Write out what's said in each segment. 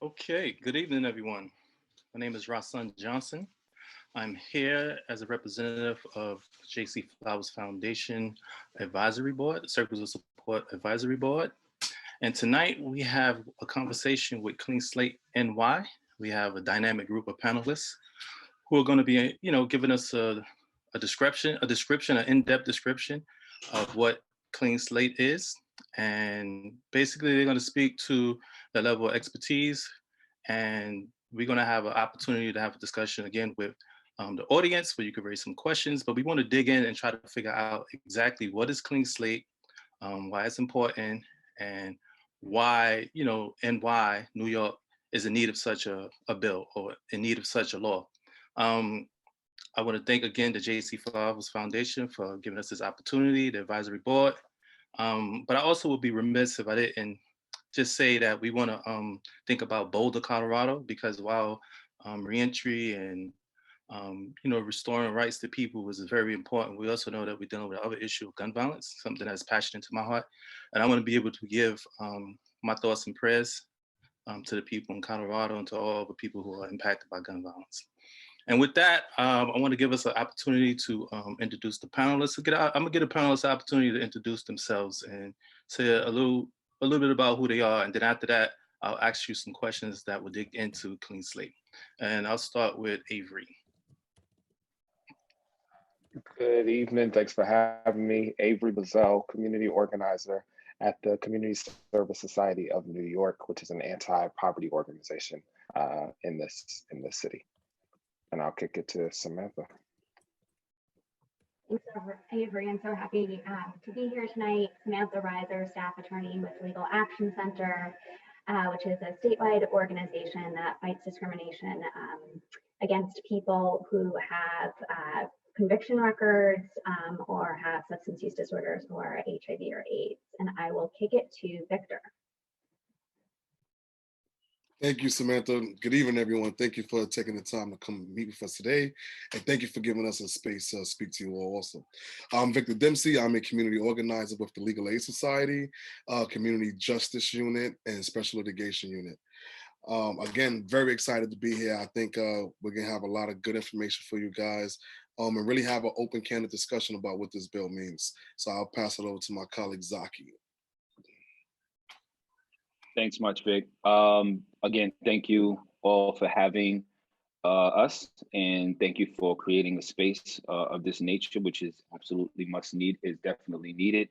Okay, good evening, everyone. My name is Rahson Johnson. I'm here as a representative of JC Flowers Foundation Advisory Board, Circles of Support Advisory Board. And tonight we have a conversation with Clean Slate NY. We have a dynamic group of panelists who are going to be, giving us an in-depth description of what Clean Slate is. And basically, they're going to speak to the level of expertise, and we're going to have an opportunity to have a discussion again with the audience where you could raise some questions. But we want to dig in and try to figure out exactly what is Clean Slate, why it's important, and why, and why New York is in need of such a bill or in need of such a law. Um, I want to thank again the JC Flowers Foundation for giving us this opportunity, the advisory board. But I also would be remiss if I didn't just say that we want to think about Boulder, Colorado, because while reentry and restoring rights to people was very important, we also know that we're dealing with the other issue of gun violence, something that's passionate to my heart. And I want to be able to give my thoughts and prayers to the people in Colorado and to all the people who are impacted by gun violence. And with that, I want to give us an opportunity to introduce the panelists. I'm gonna get a panelist opportunity to introduce themselves and say a little bit about who they are. And then after that, I'll ask you some questions that will dig into Clean Slate. And I'll start with Avery. Good evening. Thanks for having me. Avery Bizzell, community organizer at the Community Service Society of New York, which is an anti-poverty organization in this city. And I'll kick it to Samantha. Thanks, Avery. I'm so happy to be here tonight. Samantha Reiser, staff attorney with Legal Action Center, which is a statewide organization that fights discrimination against people who have conviction records or have substance use disorders or HIV or AIDS. And I will kick it to Victor. Thank you, Samantha. Good evening, everyone. Thank you for taking the time to come meet with us today. And thank you for giving us a space to speak to you all also. I'm Victor Dempsey. I'm a community organizer with the Legal Aid Society, Community Justice Unit, and Special Litigation Unit. Again, very excited to be here. I think we're going to have a lot of good information for you guys and really have an open, candid discussion about what this bill means. So I'll pass it over to my colleague, Zaki. Thanks much, Vic. Again, thank you all for having us, and thank you for creating a space of this nature, which is absolutely is definitely needed.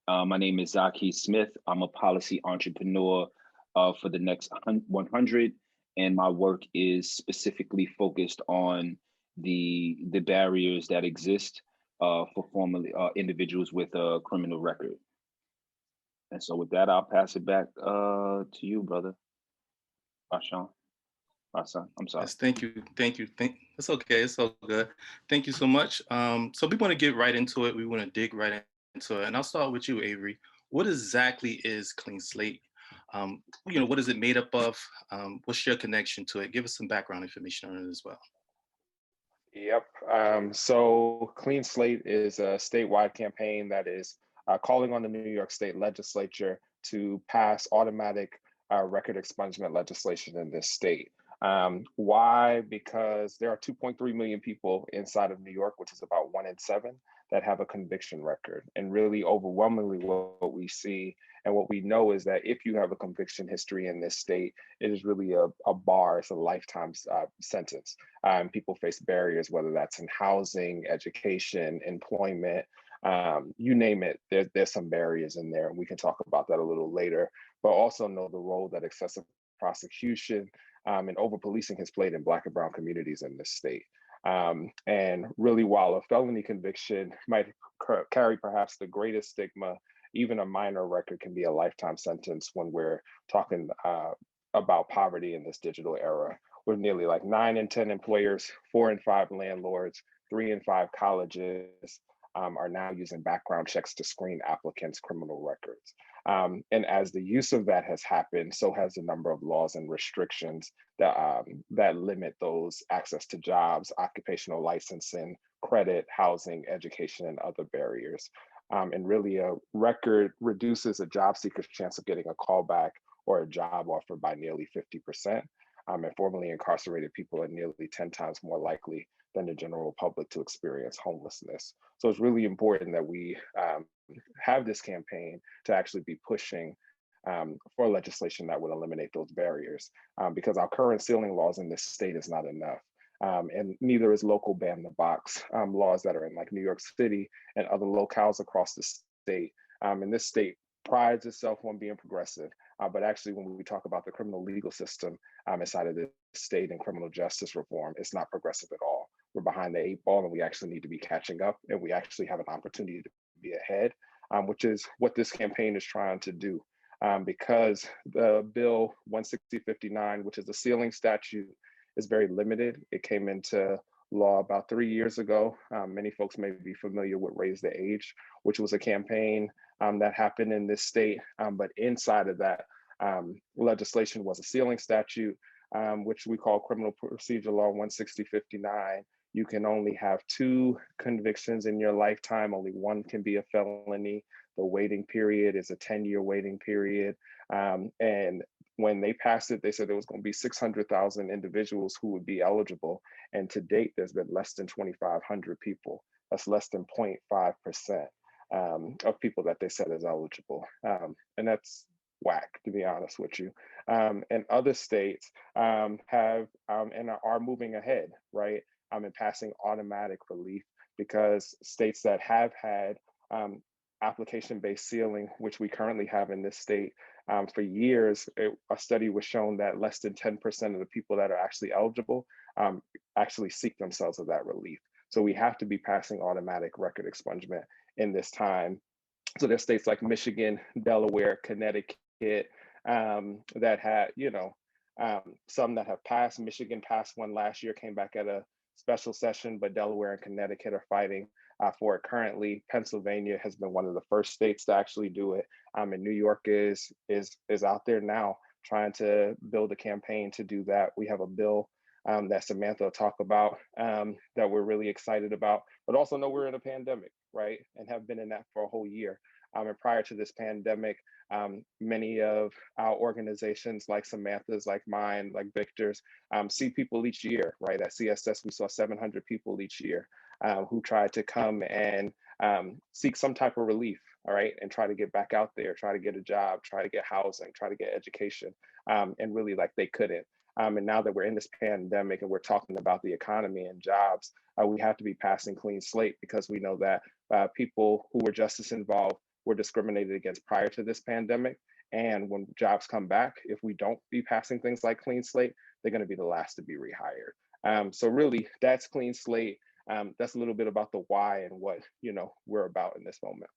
My name is Zaki Smith. I'm a policy entrepreneur for the next 100, and my work is specifically focused on the barriers that exist for formerly individuals with a criminal record. And so with that, I'll pass it back to you, brother. Rahson, I'm sorry. Yes, thank you. It's okay. It's all good. Thank you so much. So we want to get right into it. We want to dig right into it. And I'll start with you, Avery. What exactly is Clean Slate? What is it made up of? What's your connection to it? Give us some background information on it as well. Yep. So Clean Slate is a statewide campaign that is calling on the New York State Legislature to pass automatic record expungement legislation in this state. Why? Because there are 2.3 million people inside of New York, which is about 1 in 7, that have a conviction record. And really overwhelmingly what we see and what we know is that if you have a conviction history in this state, it is really a bar, it's a lifetime sentence. People face barriers, whether that's in housing, education, employment, you name it, there's some barriers in there, and we can talk about that a little later, but also know the role that excessive prosecution and over-policing has played in Black and brown communities in this state. And really, while a felony conviction might carry perhaps the greatest stigma, even a minor record can be a lifetime sentence when we're talking about poverty in this digital era, with nearly like 9 in 10 employers, 4 in 5 landlords, 3 in 5 colleges, are now using background checks to screen applicants' criminal records. And as the use of that has happened, so has the number of laws and restrictions that limit those access to jobs, occupational licensing, credit, housing, education, and other barriers. And really a record reduces a job seeker's chance of getting a call back or a job offer by nearly 50%. And formerly incarcerated people are nearly 10 times more likely than the general public to experience homelessness. So it's really important that we have this campaign to actually be pushing for legislation that would eliminate those barriers, because our current ceiling laws in this state is not enough. And neither is local ban the box laws that are in like New York City and other locales across the state. And this state prides itself on being progressive, but actually when we talk about the criminal legal system inside of the state and criminal justice reform, it's not progressive at all. We're behind the 8 ball and we actually need to be catching up, and we actually have an opportunity to be ahead, which is what this campaign is trying to do. Because the bill 16059, which is the ceiling statute, is very limited. It came into law about 3 years ago. Many folks may be familiar with Raise the Age, which was a campaign that happened in this state. But inside of that legislation was a ceiling statute, which we call Criminal Procedure Law 16059. You can only have 2 convictions in your lifetime. Only 1 can be a felony. The waiting period is a 10-year waiting period. And when they passed it, they said there was going to be 600,000 individuals who would be eligible. And to date, there's been less than 2,500 people. That's less than 0.5% of people that they said is eligible. And that's whack, to be honest with you. And other states have and are moving ahead, right? In passing automatic relief, because states that have had application-based ceiling, which we currently have in this state for years, a study was shown that less than 10% of the people that are actually eligible actually seek themselves of that relief. So we have to be passing automatic record expungement in this time. So there's states like Michigan, Delaware, Connecticut that had, some that have passed. Michigan passed one last year, came back at a special session, but Delaware and Connecticut are fighting for it currently. Pennsylvania has been one of the first states to actually do it, and New York is out there now trying to build a campaign to do that. We have a bill that Samantha will talk about that we're really excited about, but also know we're in a pandemic, right? And have been in that for a whole year. And prior to this pandemic, many of our organizations like Samantha's, like mine, like Victor's, see people each year, right? At CSS, we saw 700 people each year who tried to come and seek some type of relief, all right? And try to get back out there, try to get a job, try to get housing, try to get education, and really like they couldn't. And now that we're in this pandemic and we're talking about the economy and jobs, we have to be passing clean slate, because we know that people who were justice involved were discriminated against prior to this pandemic. And when jobs come back, if we don't be passing things like clean slate, they're going to be the last to be rehired. So really, that's clean slate. That's a little bit about the why and what we're about in this moment.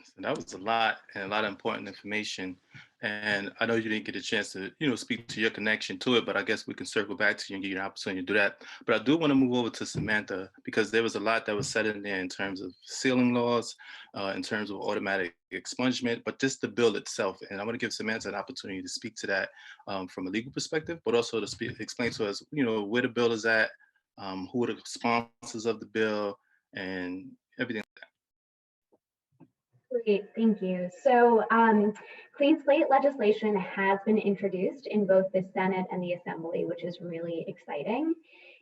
So that was a lot and a lot of important information. And I know you didn't get a chance to, speak to your connection to it, but I guess we can circle back to you and give you an opportunity to do that. But I do want to move over to Samantha, because there was a lot that was said in there in terms of ceiling laws, in terms of automatic expungement, but just the bill itself. And I want to give Samantha an opportunity to speak to that from a legal perspective, but also to explain to us, where the bill is at, who are the sponsors of the bill, and everything like that. Great, thank you. So clean slate legislation has been introduced in both the Senate and the Assembly, which is really exciting.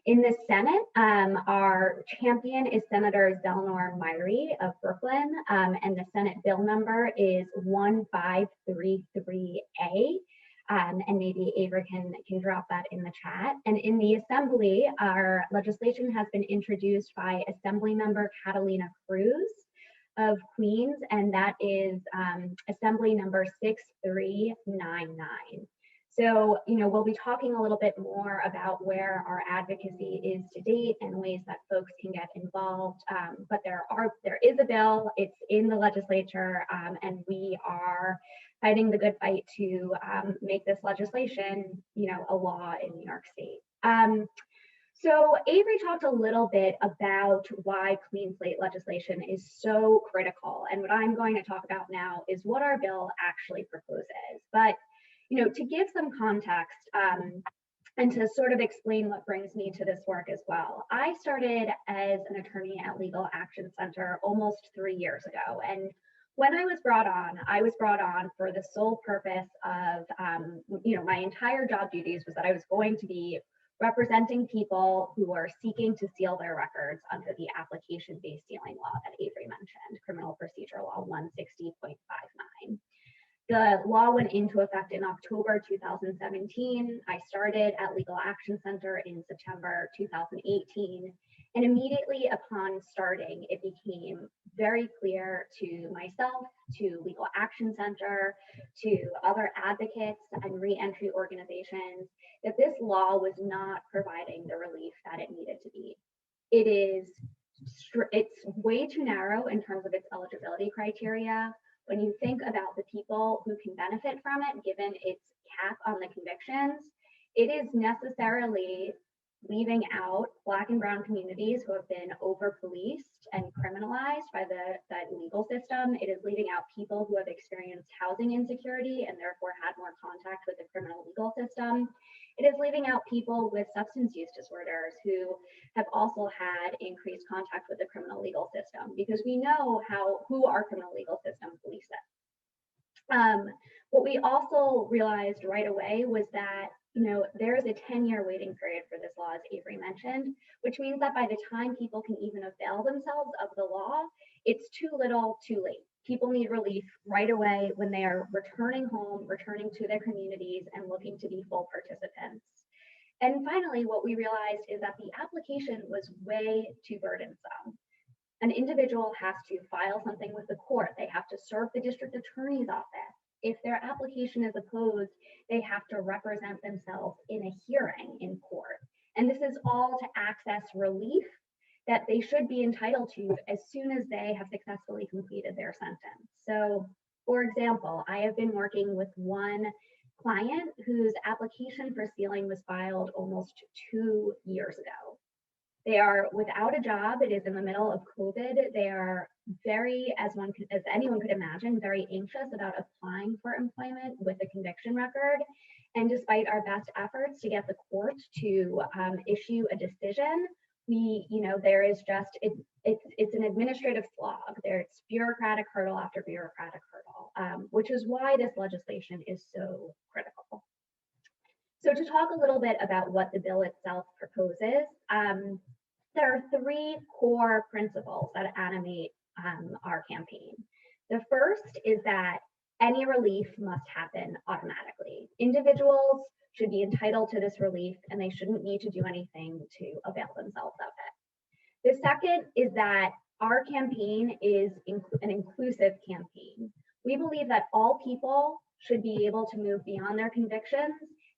In the Senate, our champion is Senator Zelnor Myrie of Brooklyn, and the Senate bill number is 1533A. And maybe Avery can drop that in the chat. And in the Assembly, our legislation has been introduced by Assembly Member Catalina Cruz of Queens, and that is Assembly number 6399. So, we'll be talking a little bit more about where our advocacy is to date and ways that folks can get involved. But there is a bill, it's in the legislature, and we are fighting the good fight to make this legislation, a law in New York State. So Avery talked a little bit about why clean slate legislation is so critical. And what I'm going to talk about now is what our bill actually proposes. But, to give some context and to sort of explain what brings me to this work as well, I started as an attorney at Legal Action Center almost 3 years ago. And when I was brought on for the sole purpose of, my entire job duties was that I was going to be representing people who are seeking to seal their records under the application-based sealing law that Avery mentioned, Criminal Procedure Law 160.59. The law went into effect in October 2017. I started at Legal Action Center in September 2018. And immediately upon starting, it became very clear to myself, to Legal Action Center, to other advocates and reentry organizations that this law was not providing the relief that it needed to be. It's way too narrow in terms of its eligibility criteria. When you think about the people who can benefit from it, given its cap on the convictions, it is necessarily leaving out Black and Brown communities who have been over-policed and criminalized by the legal system. It is leaving out people who have experienced housing insecurity and therefore had more contact with the criminal legal system. It is leaving out people with substance use disorders who have also had increased contact with the criminal legal system, because we know who our criminal legal system polices. What we also realized right away was that there is a 10-year waiting period for this law, as Avery mentioned, which means that by the time people can even avail themselves of the law, it's too little, too late. People need relief right away when they are returning home, returning to their communities, and looking to be full participants. And finally, what we realized is that the application was way too burdensome. An individual has to file something with the court. They have to serve the district attorney's office. If their application is opposed, they have to represent themselves in a hearing in court. And this is all to access relief that they should be entitled to as soon as they have successfully completed their sentence. So, for example, I have been working with one client whose application for sealing was filed almost 2 years ago. They are without a job. It is in the middle of COVID. They are very, as anyone could imagine, very anxious about applying for employment with a conviction record. And despite our best efforts to get the court to issue a decision, there is just, it's an administrative slog. There's bureaucratic hurdle after bureaucratic hurdle, which is why this legislation is so critical. So to talk a little bit about what the bill itself proposes, there are 3 core principles that animate our campaign. The first is that any relief must happen automatically. Individuals should be entitled to this relief and they shouldn't need to do anything to avail themselves of it. The second is that our campaign is an inclusive campaign. We believe that all people should be able to move beyond their convictions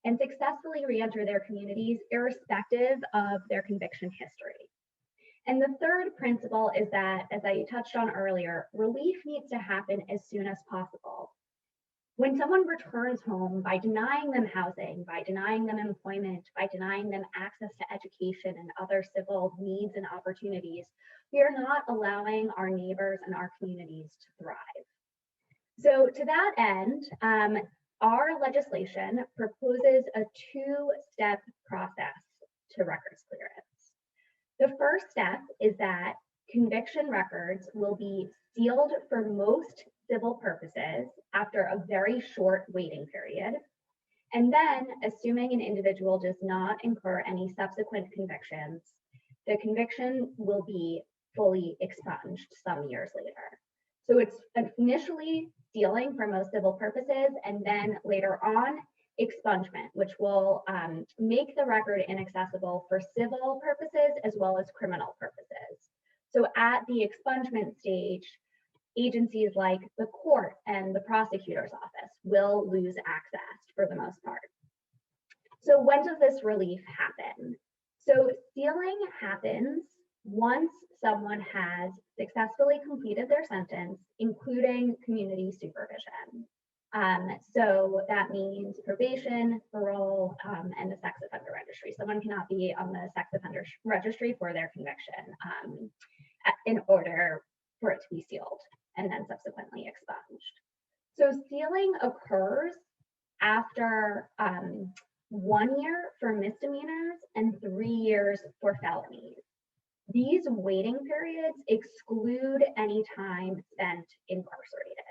and successfully re-enter their communities irrespective of their conviction history. And the third principle is that, as I touched on earlier, relief needs to happen as soon as possible. When someone returns home, by denying them housing, by denying them employment, by denying them access to education and other civil needs and opportunities, we are not allowing our neighbors and our communities to thrive. So to that end, our legislation proposes a 2-step process to records clearance. The first step is that conviction records will be sealed for most civil purposes after a very short waiting period. And then, assuming an individual does not incur any subsequent convictions, the conviction will be fully expunged some years later. So it's initially sealing for most civil purposes, and then later on, expungement, which will make the record inaccessible for civil purposes as well as criminal purposes. So at the expungement stage, agencies like the court and the prosecutor's office will lose access for the most part. So when does this relief happen? So sealing happens once someone has successfully completed their sentence, including community supervision. So that means probation, parole, and the sex offender registry. Someone cannot be on the sex offender registry for their conviction in order for it to be sealed and then subsequently expunged. So sealing occurs after 1 year for misdemeanors and 3 years for felonies. These waiting periods exclude any time spent incarcerated.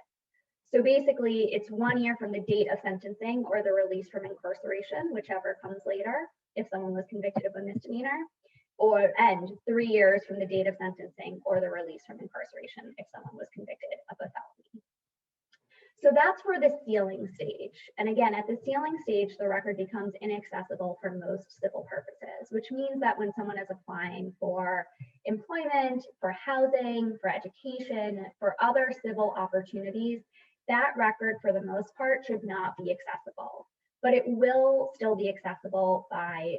So basically, it's 1 year from the date of sentencing or the release from incarceration, whichever comes later, if someone was convicted of a misdemeanor, and 3 years from the date of sentencing or the release from incarceration if someone was convicted of a felony. So that's for the sealing stage. And again, at the sealing stage, the record becomes inaccessible for most civil purposes, which means that when someone is applying for employment, for housing, for education, for other civil opportunities, that record for the most part should not be accessible, but it will still be accessible by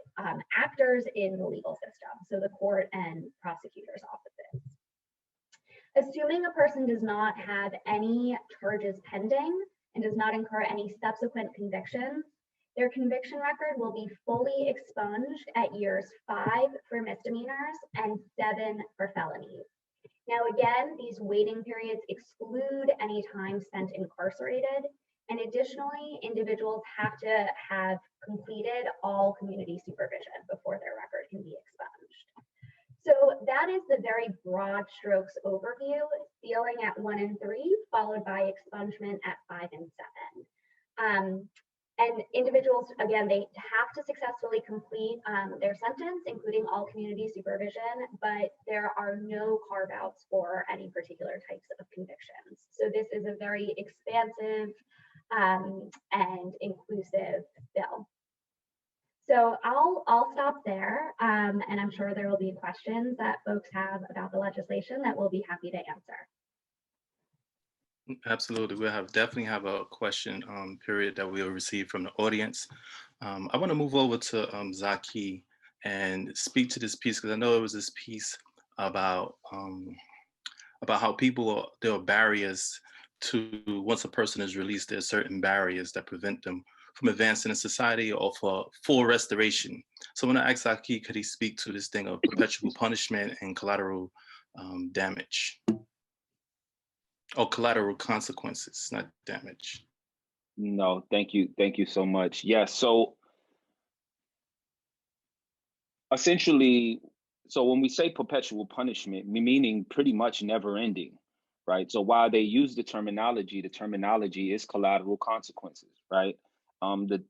actors in the legal system, so the court and prosecutors' offices. Assuming a person does not have any charges pending and does not incur any subsequent convictions, their conviction record will be fully expunged at years 5 for misdemeanors and 7 for felonies. Now, again, these waiting periods exclude any time spent incarcerated, and additionally, individuals have to have completed all community supervision before their record can be expunged. So that is the very broad strokes overview, sealing at 1 and 3, followed by expungement at 5 and 7. And individuals, again, they have to successfully complete their sentence, including all community supervision, but there are no carve-outs for any particular types of convictions. So this is a very expansive and inclusive bill. So I'll stop there, and I'm sure there will be questions that folks have about the legislation that we'll be happy to answer. Absolutely, we'll definitely have a question period that we'll receive from the audience. I want to move over to Zaki and speak to this piece, because I know it was this piece about how there are barriers to, once a person is released, there are certain barriers that prevent them from advancing in society or for full restoration. So when I ask Zaki, could he speak to this thing of perpetual punishment and collateral damage? Or collateral consequences, not damage. No, thank you so much. Yeah, so essentially, so when we say perpetual punishment, we meaning pretty much never ending, right? So while they use the terminology is collateral consequences, right? The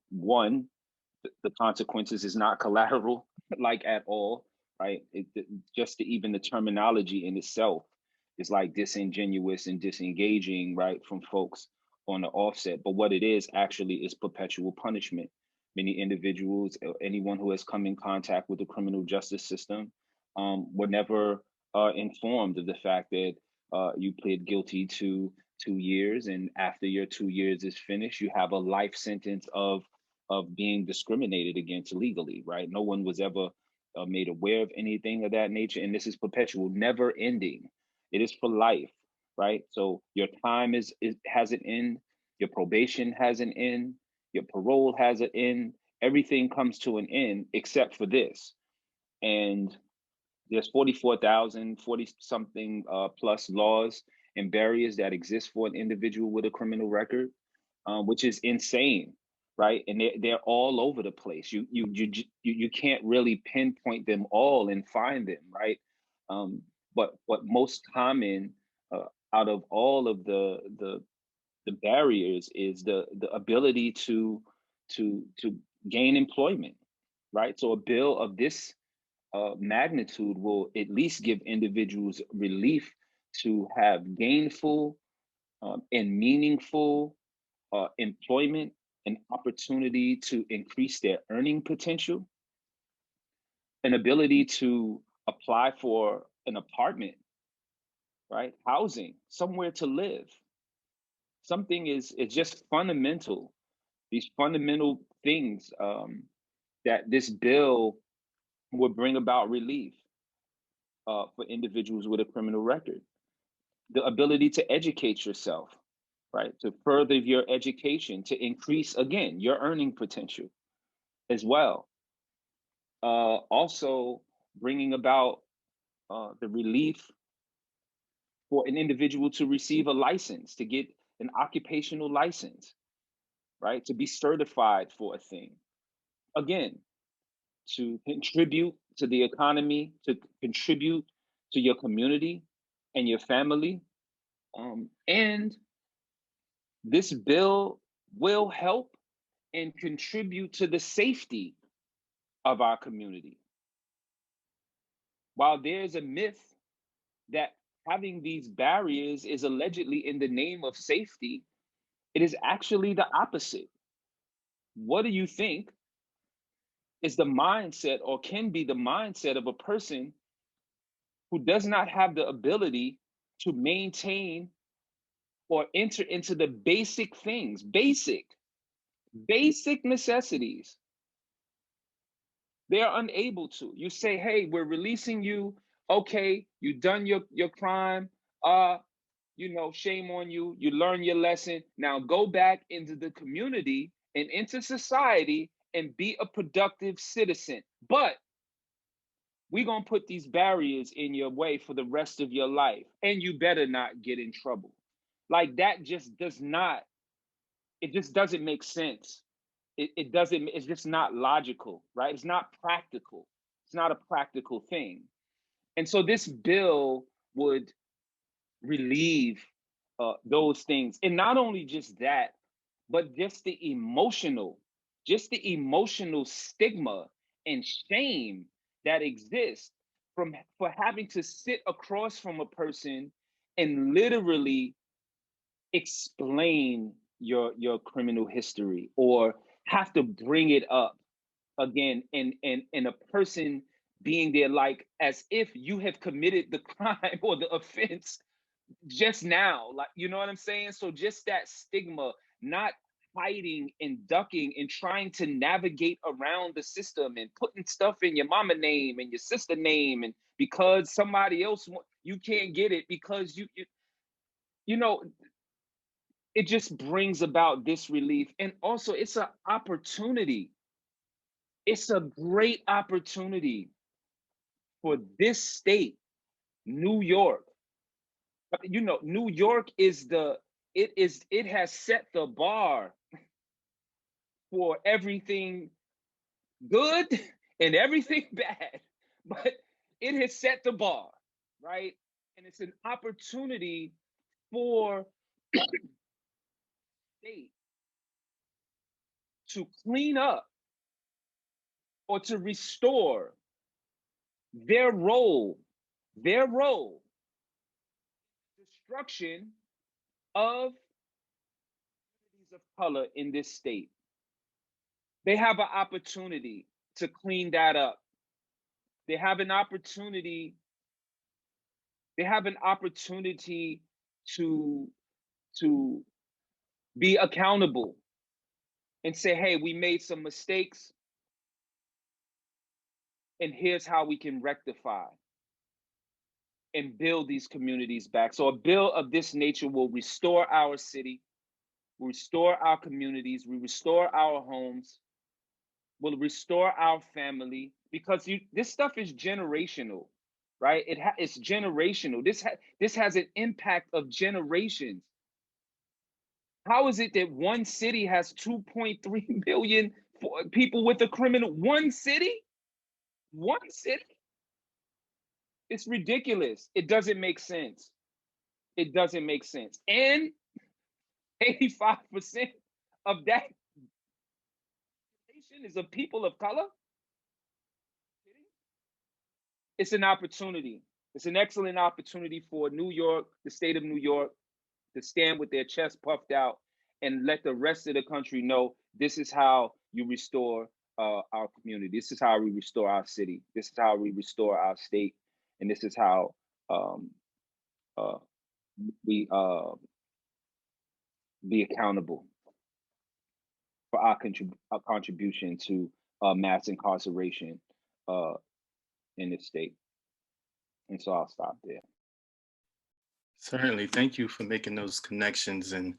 consequences is not collateral, like at all, right? Just even the terminology in itself is like disingenuous and disengaging, right, from folks on the offset. But what it is actually is perpetual punishment. Many individuals, anyone who has come in contact with the criminal justice system, were never informed of the fact that you plead guilty to 2 years, and after your 2 years is finished, you have a life sentence of being discriminated against legally, right? No one was ever made aware of anything of that nature, and this is perpetual, never ending. It is for life, right? So your time has an end, your probation has an end, your parole has an end, everything comes to an end except for this. And there's 44,000, 40-something plus laws and barriers that exist for an individual with a criminal record, which is insane, right? And they're all over the place. You can't really pinpoint them all and find them, right? But what most common out of all of the barriers is the ability to gain employment, right? So a bill of this magnitude will at least give individuals relief to have gainful and meaningful employment, an opportunity to increase their earning potential, an ability to apply for an apartment, right? Housing, somewhere to live. Something is just fundamental. These fundamental things that this bill would bring about relief for individuals with a criminal record. The ability to educate yourself, right? To further your education, to increase, again, your earning potential as well. Also bringing about the relief for an individual to receive a license, to get an occupational license, right? To be certified for a thing. Again, to contribute to the economy, to contribute to your community and your family. And this bill will help and contribute to the safety of our community. While there's a myth that having these barriers is allegedly in the name of safety, it is actually the opposite. What do you think is the mindset, or can be the mindset, of a person who does not have the ability to maintain or enter into the basic things, basic necessities? They are unable to. You say, hey, we're releasing you. Okay, you done your crime. Shame on you. You learn your lesson. Now go back into the community and into society and be a productive citizen. But we're going to put these barriers in your way for the rest of your life. And you better not get in trouble. Like, that just doesn't make sense. It's just not logical, right? It's not practical. It's not a practical thing. And so this bill would relieve those things. And not only just that, but just the emotional stigma and shame that exists for having to sit across from a person and literally explain your criminal history, or have to bring it up again, and a person being there like as if you have committed the crime or the offense just now. Like, you know what I'm saying? So just that stigma, not hiding and ducking and trying to navigate around the system and putting stuff in your mama name and your sister name, and because somebody else you can't get it because you know, it just brings about this relief. And also, it's an opportunity. It's a great opportunity for this state, New York. New York it has set the bar for everything good and everything bad, but it has set the bar, right? And it's an opportunity for state to clean up or to restore their role destruction of communities of color in this state. They have an opportunity to clean that up. They have an opportunity to be accountable and say, hey, we made some mistakes, and here's how we can rectify and build these communities back. So a bill of this nature will restore our city, will restore our communities, will restore our homes, will restore our family, because this stuff is generational, right? It's generational. This has an impact of generations. How is it that one city has 2.3 million people with a criminal? One city? It's ridiculous. It doesn't make sense. And 85% of that nation is of people of color. It's an opportunity. It's an excellent opportunity for New York, the state of New York, to stand with their chest puffed out and let the rest of the country know this is how you restore our community. This is how we restore our city. This is how we restore our state. And this is how we be accountable for our contribution to mass incarceration in this state. And so I'll stop there. Certainly. Thank you for making those connections, and,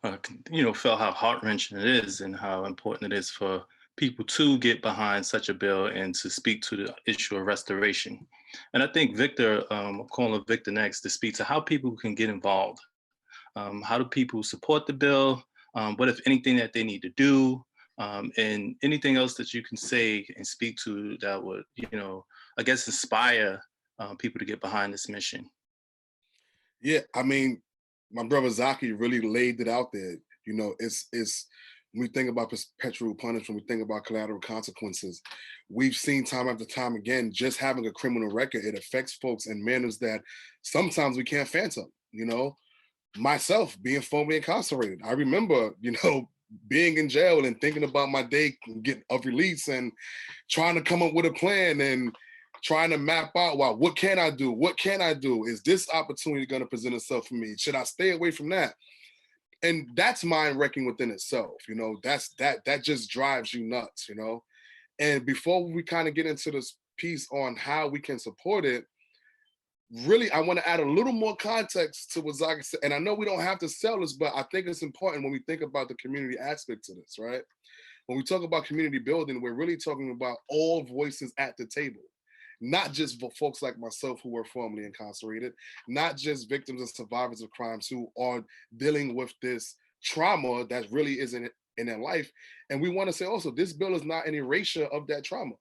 felt how heart-wrenching it is and how important it is for people to get behind such a bill and to speak to the issue of restoration. And I think Victor, I'm calling Victor next to speak to how people can get involved. How do people support the bill? What, if anything, that they need to do? And anything else that you can say and speak to that would, I guess, inspire people to get behind this mission? Yeah, I mean, my brother Zaki really laid it out there. You know, it's when we think about perpetual punishment, we think about collateral consequences. We've seen time after time again, just having a criminal record, it affects folks in manners that sometimes we can't phantom. You know, myself being formerly incarcerated, I remember, you know, being in jail and thinking about my day of release and trying to come up with a plan and trying to map out, well, what can I do? What can I do? Is this opportunity going to present itself for me? Should I stay away from that? And that's mind wrecking within itself. You know, that just drives you nuts, you know? And before we kind of get into this piece on how we can support it, really, I want to add a little more context to what Zaki said. And I know we don't have to sell this, but I think it's important when we think about the community aspect to this, right? When we talk about community building, we're really talking about all voices at the table, not just for folks like myself who were formerly incarcerated, not just victims and survivors of crimes who are dealing with this trauma that really isn't in their life. And we want to say also, this bill is not an erasure of that trauma.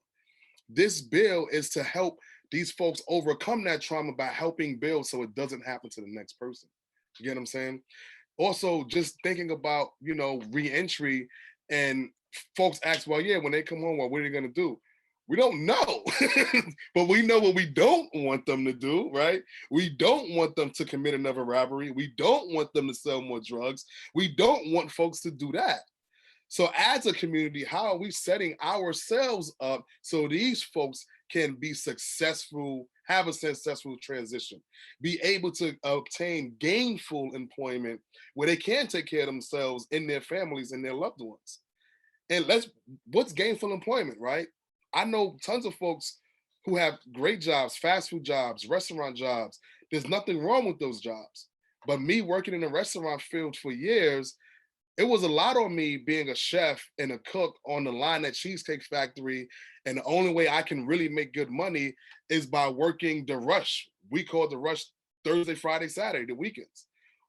This bill is to help these folks overcome that trauma by helping build so it doesn't happen to the next person. You get what I'm saying? Also, just thinking about, you know, re-entry, and folks ask, well, yeah, when they come home, well, what are they going to do? We don't know, but we know what we don't want them to do, right? We don't want them to commit another robbery. We don't want them to sell more drugs. We don't want folks to do that. So as a community, how are we setting ourselves up so these folks can be successful, have a successful transition, be able to obtain gainful employment where they can take care of themselves and their families and their loved ones? And what's gainful employment, right? I know tons of folks who have great jobs, fast food jobs, restaurant jobs. There's nothing wrong with those jobs. But me working in the restaurant field for years, it was a lot on me being a chef and a cook on the line at Cheesecake Factory. And the only way I can really make good money is by working the rush. We call it the rush Thursday, Friday, Saturday, the weekends.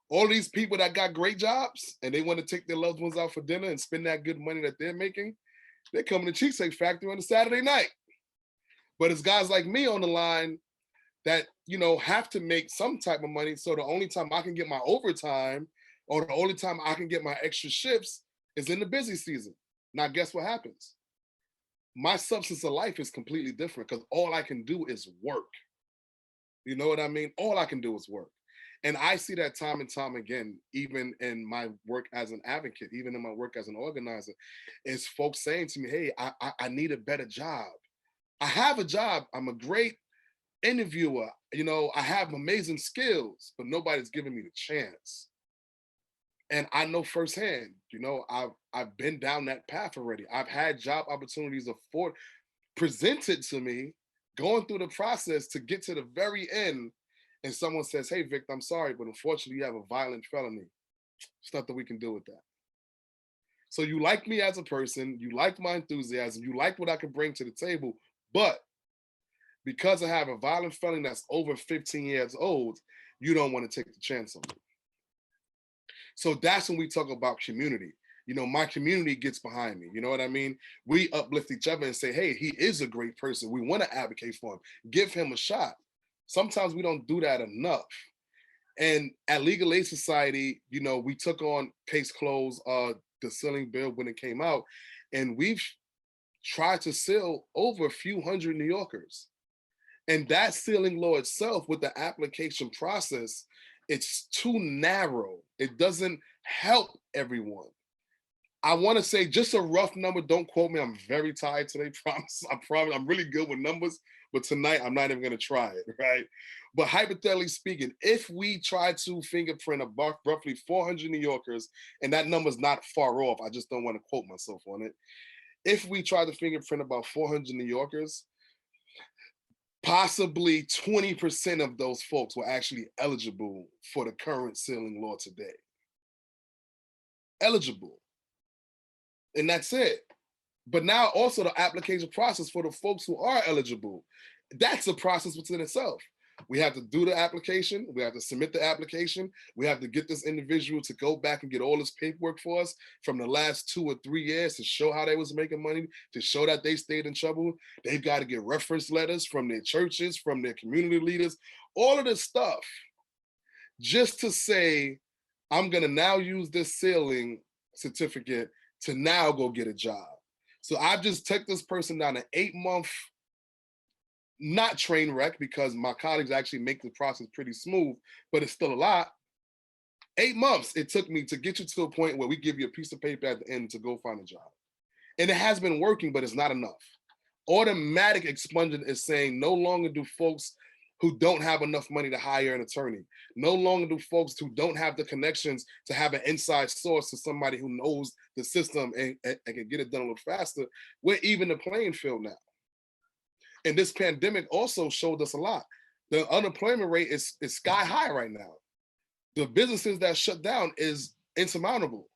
All these people that got great jobs and they want to take their loved ones out for dinner and spend that good money that they're making, they're coming to Cheesecake Factory on a Saturday night. But it's guys like me on the line that, you know, have to make some type of money. So the only time I can get my overtime or the only time I can get my extra shifts is in the busy season. Now, guess what happens? My substance of life is completely different because all I can do is work. You know what I mean? All I can do is work. And I see that time and time again, even in my work as an advocate, even in my work as an organizer, is folks saying to me, hey, I need a better job. I have a job. I'm a great interviewer. You know, I have amazing skills, but nobody's giving me the chance. And I know firsthand, you know, I've been down that path already. I've had job opportunities presented to me, going through the process to get to the very end. And someone says, hey, Victor, I'm sorry, but unfortunately you have a violent felony. There's nothing we can do with that. So you like me as a person, you like my enthusiasm, you like what I can bring to the table, but because I have a violent felony that's over 15 years old, you don't want to take the chance on me. So that's when we talk about community. You know, my community gets behind me. You know what I mean? We uplift each other and say, hey, he is a great person. We want to advocate for him. Give him a shot. Sometimes we don't do that enough. And at Legal Aid Society, you know, we took on Case Closed, the sealing bill when it came out, and we've tried to seal over a few hundred New Yorkers. And that sealing law itself with the application process, it's too narrow. It doesn't help everyone. I want to say just a rough number. Don't quote me. I'm very tired today. I promise. I'm really good with numbers, but tonight I'm not even going to try it, right? But hypothetically speaking, if we try to fingerprint about roughly 400 New Yorkers, and that number's not far off, I just don't want to quote myself on it. If we try to fingerprint about 400 New Yorkers, possibly 20% of those folks were actually eligible for the current sealing law today. Eligible. And that's it. But now also the application process for the folks who are eligible, that's a process within itself. We have to do the application. We have to submit the application. We have to get this individual to go back and get all this paperwork for us from the last 2 or 3 years to show how they was making money, to show that they stayed in trouble. They've got to get reference letters from their churches, from their community leaders, all of this stuff, just to say, I'm going to now use this sealing certificate to now go get a job. So I just took this person down an 8-month, not train wreck, because my colleagues actually make the process pretty smooth, but it's still a lot. 8 months it took me to get you to a point where we give you a piece of paper at the end to go find a job. And it has been working, but it's not enough. Automatic expungement is saying no longer do folks who don't have enough money to hire an attorney, no longer do folks who don't have the connections to have an inside source to somebody who knows the system and can get it done a little faster. We're even the playing field now. And this pandemic also showed us a lot. The unemployment rate is sky high right now. The businesses that shut down is insurmountable.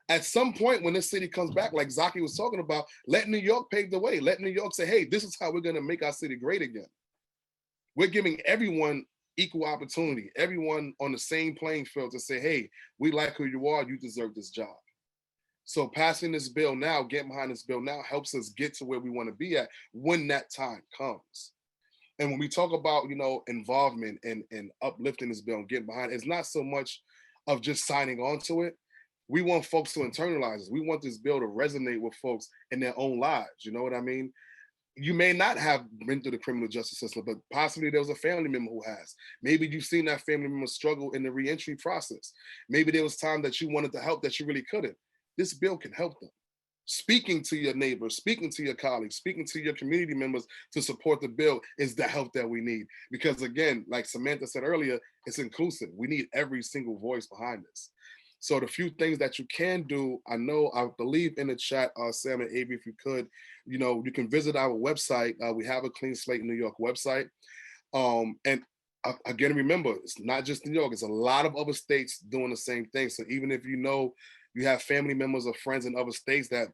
At some point when this city comes back, like Zaki was talking about, let New York pave the way. Let New York say, hey, this is how we're gonna make our city great again. We're giving everyone equal opportunity, everyone on the same playing field to say, hey, we like who you are, you deserve this job. So passing this bill now, getting behind this bill now helps us get to where we want to be at when that time comes. And when we talk about, involvement and uplifting this bill and getting behind it, it's not so much of just signing on to it. We want folks to internalize it. We want this bill to resonate with folks in their own lives. You know what I mean? You may not have been through the criminal justice system, but possibly there was a family member who has. Maybe you've seen that family member struggle in the reentry process. Maybe there was time that you wanted to help that you really couldn't. This bill can help them. Speaking to your neighbors, speaking to your colleagues, speaking to your community members to support the bill is the help that we need. Because again, like Samantha said earlier, it's inclusive. We need every single voice behind this. So the few things that you can do, I believe in the chat, Sam and Avery, if you could, you can visit our website. We have a Clean Slate New York website. And again, remember, it's not just New York, it's a lot of other states doing the same thing. So even if you have family members or friends in other states that,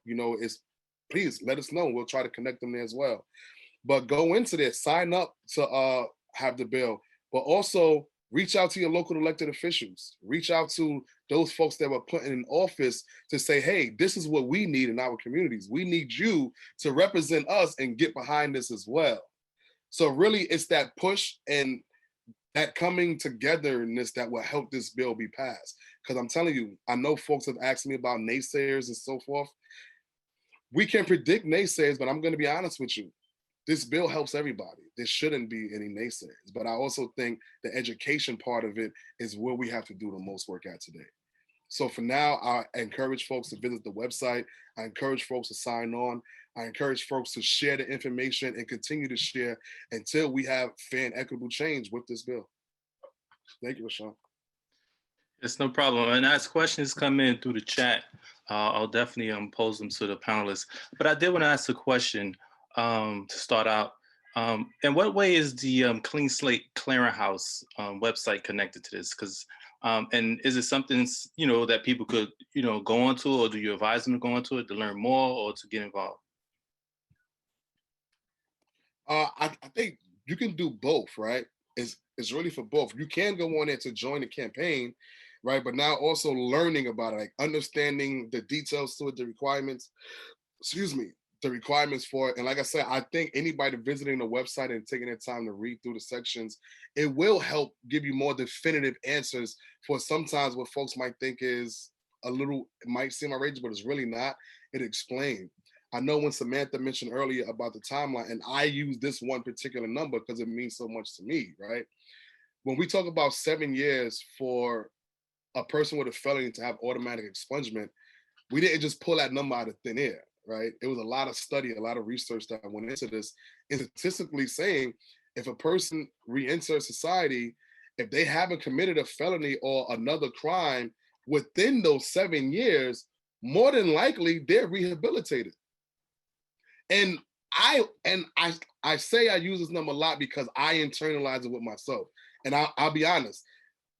please let us know. We'll try to connect them there as well. But go into this, sign up to have the bill, but also reach out to your local elected officials. Reach out to those folks that were put in office to say, hey, this is what we need in our communities. We need you to represent us and get behind this as well. So really it's that push and that coming togetherness that will help this bill be passed. Because I'm telling you, I know folks have asked me about naysayers and so forth. We can predict naysayers, but I'm going to be honest with you. This bill helps everybody. There shouldn't be any naysayers. But I also think the education part of it is where we have to do the most work at today. So for now, I encourage folks to visit the website. I encourage folks to sign on. I encourage folks to share the information and continue to share until we have fair and equitable change with this bill. Thank you, Rahson. It's no problem. And as questions come in through the chat, I'll definitely pose them to the panelists. But I did want to ask a question to start out. In what way is the Clean Slate Clearinghouse website connected to this? Because and is it something that people could go onto, or do you advise them to go onto it to learn more or to get involved? I think you can do both, right? It's really for both. You can go on there to join the campaign, right? But now also learning about it, like understanding the details to it, the requirements, the requirements for it. And like I said, I think anybody visiting the website and taking their time to read through the sections, it will help give you more definitive answers for sometimes what folks might think is it might seem outrageous, but it's really not. It explained. I know when Samantha mentioned earlier about the timeline, and I use this one particular number because it means so much to me, right? When we talk about 7 years for a person with a felony to have automatic expungement, we didn't just pull that number out of thin air, right? It was a lot of study, a lot of research that went into this, and statistically saying if a person re-enters society, if they haven't committed a felony or another crime within those 7 years, more than likely they're rehabilitated. And I say I use this number a lot because I internalize it with myself. And I'll be honest,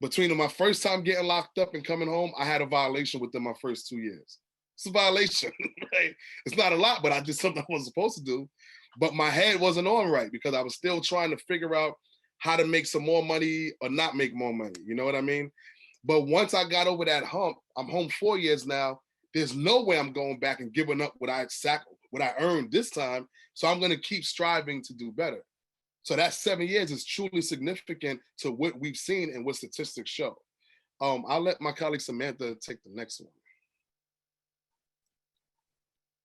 between my first time getting locked up and coming home, I had a violation within my first 2 years. It's a violation, right? It's not a lot, but I did something I wasn't supposed to do. But my head wasn't on right because I was still trying to figure out how to make some more money or not make more money. You know what I mean? But once I got over that hump, I'm home 4 years now. There's no way I'm going back and giving up what I earned this time. So I'm going to keep striving to do better. So that 7 years is truly significant to what we've seen and what statistics show. I'll let my colleague Samantha take the next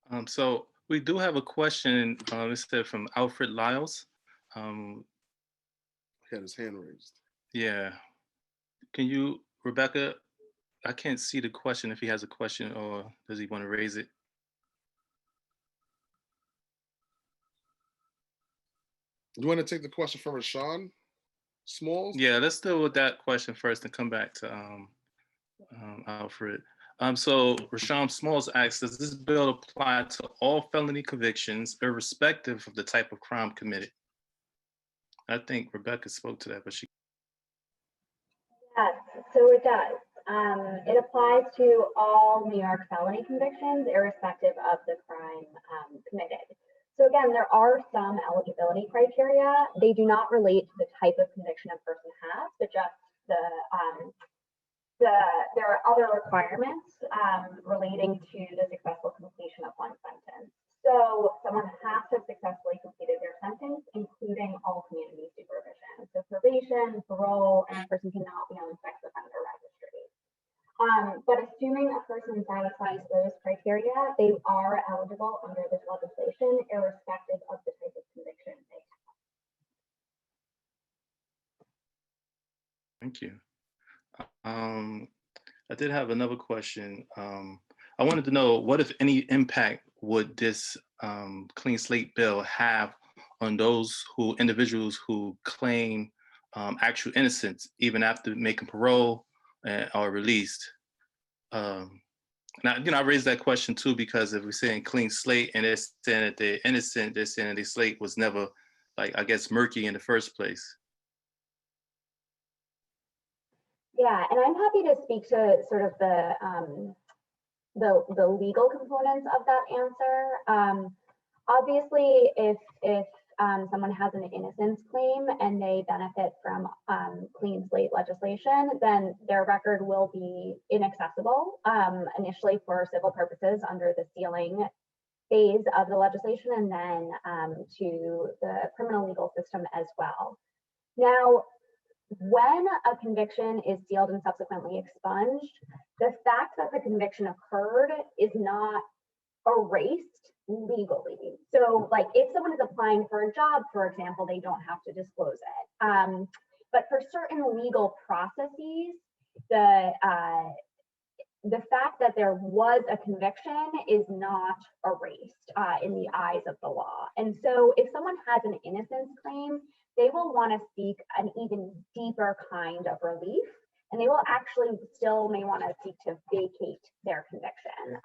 one. So we do have a question. It said from Alfred Lyles. He had his hand raised. Yeah. Can you, Rebecca? I can't see the question if he has a question or does he want to raise it? You want to take the question from Rahson Smalls? Yeah, let's deal with that question first and come back to Alfred. So Rahson Smalls asks, does this bill apply to all felony convictions, irrespective of the type of crime committed? I think Rebecca spoke to that, but she. Yes, so it does. It applies to all New York felony convictions, irrespective of the crime committed. So again, there are some eligibility criteria. They do not relate to the type of conviction a person has, but just there are other requirements relating to the successful completion of one sentence. So someone has to have successfully completed their sentence, including all community supervision. So probation, parole, and a person cannot be on the sex offender registry. But assuming a person satisfies those criteria, they are eligible under this legislation, irrespective of the type of conviction they have. Thank you. I did have another question. I wanted to know, what, if any, impact would this clean slate bill have on those individuals who claim actual innocence even after making parole or released? Now, I raised that question too, because if we're saying clean slate and they're saying that they're innocent, they're saying that their slate was never, I guess, murky in the first place. Yeah, and I'm happy to speak to sort of the legal components of that answer. Obviously, if someone has an innocence claim and they benefit from clean slate legislation, then their record will be inaccessible initially for civil purposes under the sealing phase of the legislation, and then to the criminal legal system as well. Now, when a conviction is sealed and subsequently expunged, the fact that the conviction occurred is not erased legally. So like if someone is applying for a job, for example, they don't have to disclose it. But for certain legal processes, the fact that there was a conviction is not erased in the eyes of the law. And so if someone has an innocence claim, they will want to seek an even deeper kind of relief, and they will actually still may want to seek to vacate their conviction.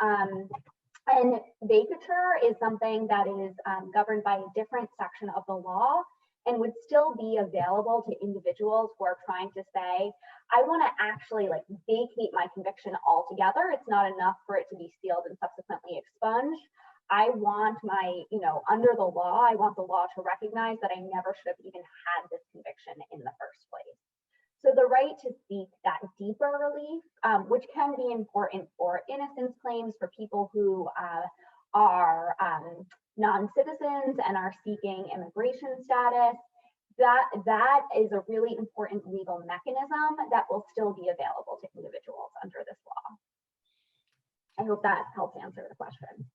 And vacatur is something that is governed by a different section of the law and would still be available to individuals who are trying to say, I want to actually like vacate my conviction altogether. It's not enough for it to be sealed and subsequently expunged. I want my, under the law, I want the law to recognize that I never should have even had this conviction in the first place. So the right to seek that deeper relief, which can be important for innocence claims for people who are non-citizens and are seeking immigration status, that is a really important legal mechanism that will still be available to individuals under this law. I hope that helps answer the question.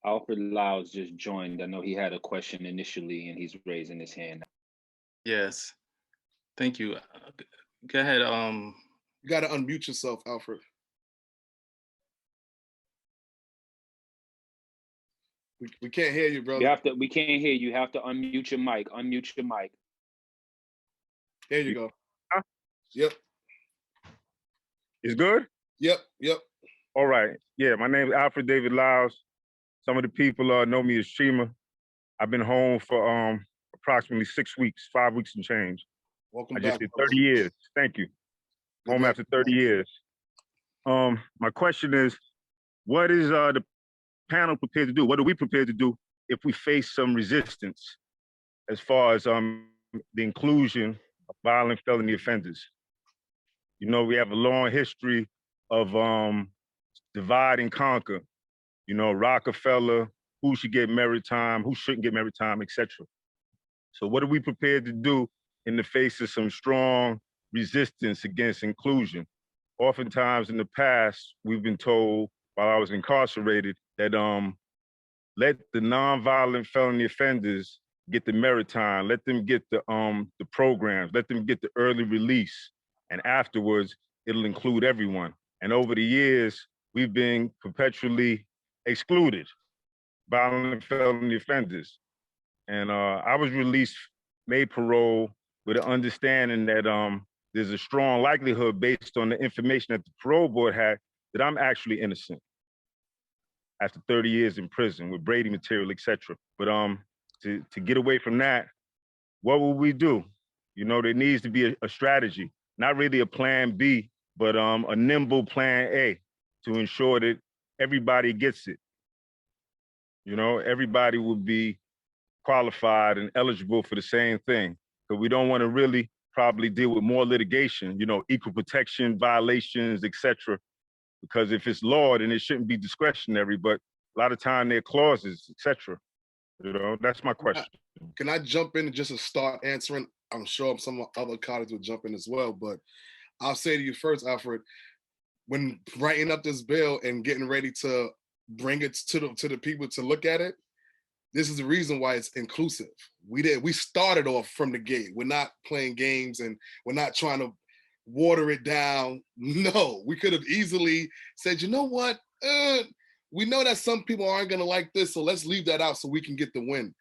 Alfred Lyles just joined. I know he had a question initially and he's raising his hand. Yes, thank you. Go ahead. You got to unmute yourself, Alfred. We can't hear you, brother. We can't hear you. You have to unmute your mic. Unmute your mic. There you go. Huh? Yep. It's good? Yep. All right. Yeah, my name is Alfred David Lyles. Some of the people know me as Shima. I've been home for approximately 6 weeks, 5 weeks and change. Welcome I back. just did 30 years. Thank you. Good Home luck. after 30 years. My question is, what is the panel prepared to do? What are we prepared to do if we face some resistance as far as the inclusion of violent felony offenders. You know, we have a long history of divide and conquer. You know, Rockefeller, who should get merit time, who shouldn't get merit time, etc. So what are we prepared to do in the face of some strong resistance against inclusion? Oftentimes in the past, we've been told while I was incarcerated that let the nonviolent felony offenders get the merit time, let them get the programs, let them get the early release, and afterwards it'll include everyone. And over the years, we've been perpetually excluded, violent felony offenders. And I was released, made parole with an understanding that there's a strong likelihood based on the information that the parole board had that I'm actually innocent after 30 years in prison with Brady material, etc. But to get away from that, what will we do? You know, there needs to be a strategy, not really a plan B, but a nimble plan A to ensure that everybody gets it. You know, everybody will be qualified and eligible for the same thing. Because we don't want to really probably deal with more litigation, you know, equal protection violations, etc. Because if it's law, then it shouldn't be discretionary, but a lot of time there are clauses, etc. You know, that's my question. Can I jump in just to start answering? I'm sure some other colleagues will jump in as well, but I'll say to you first, Alfred, when writing up this bill and getting ready to bring it to the people to look at it, this is the reason why it's inclusive. We started off from the gate. We're not playing games and we're not trying to water it down. No, we could have easily said, you know what? We know that some people aren't going to like this, so let's leave that out so we can get the win.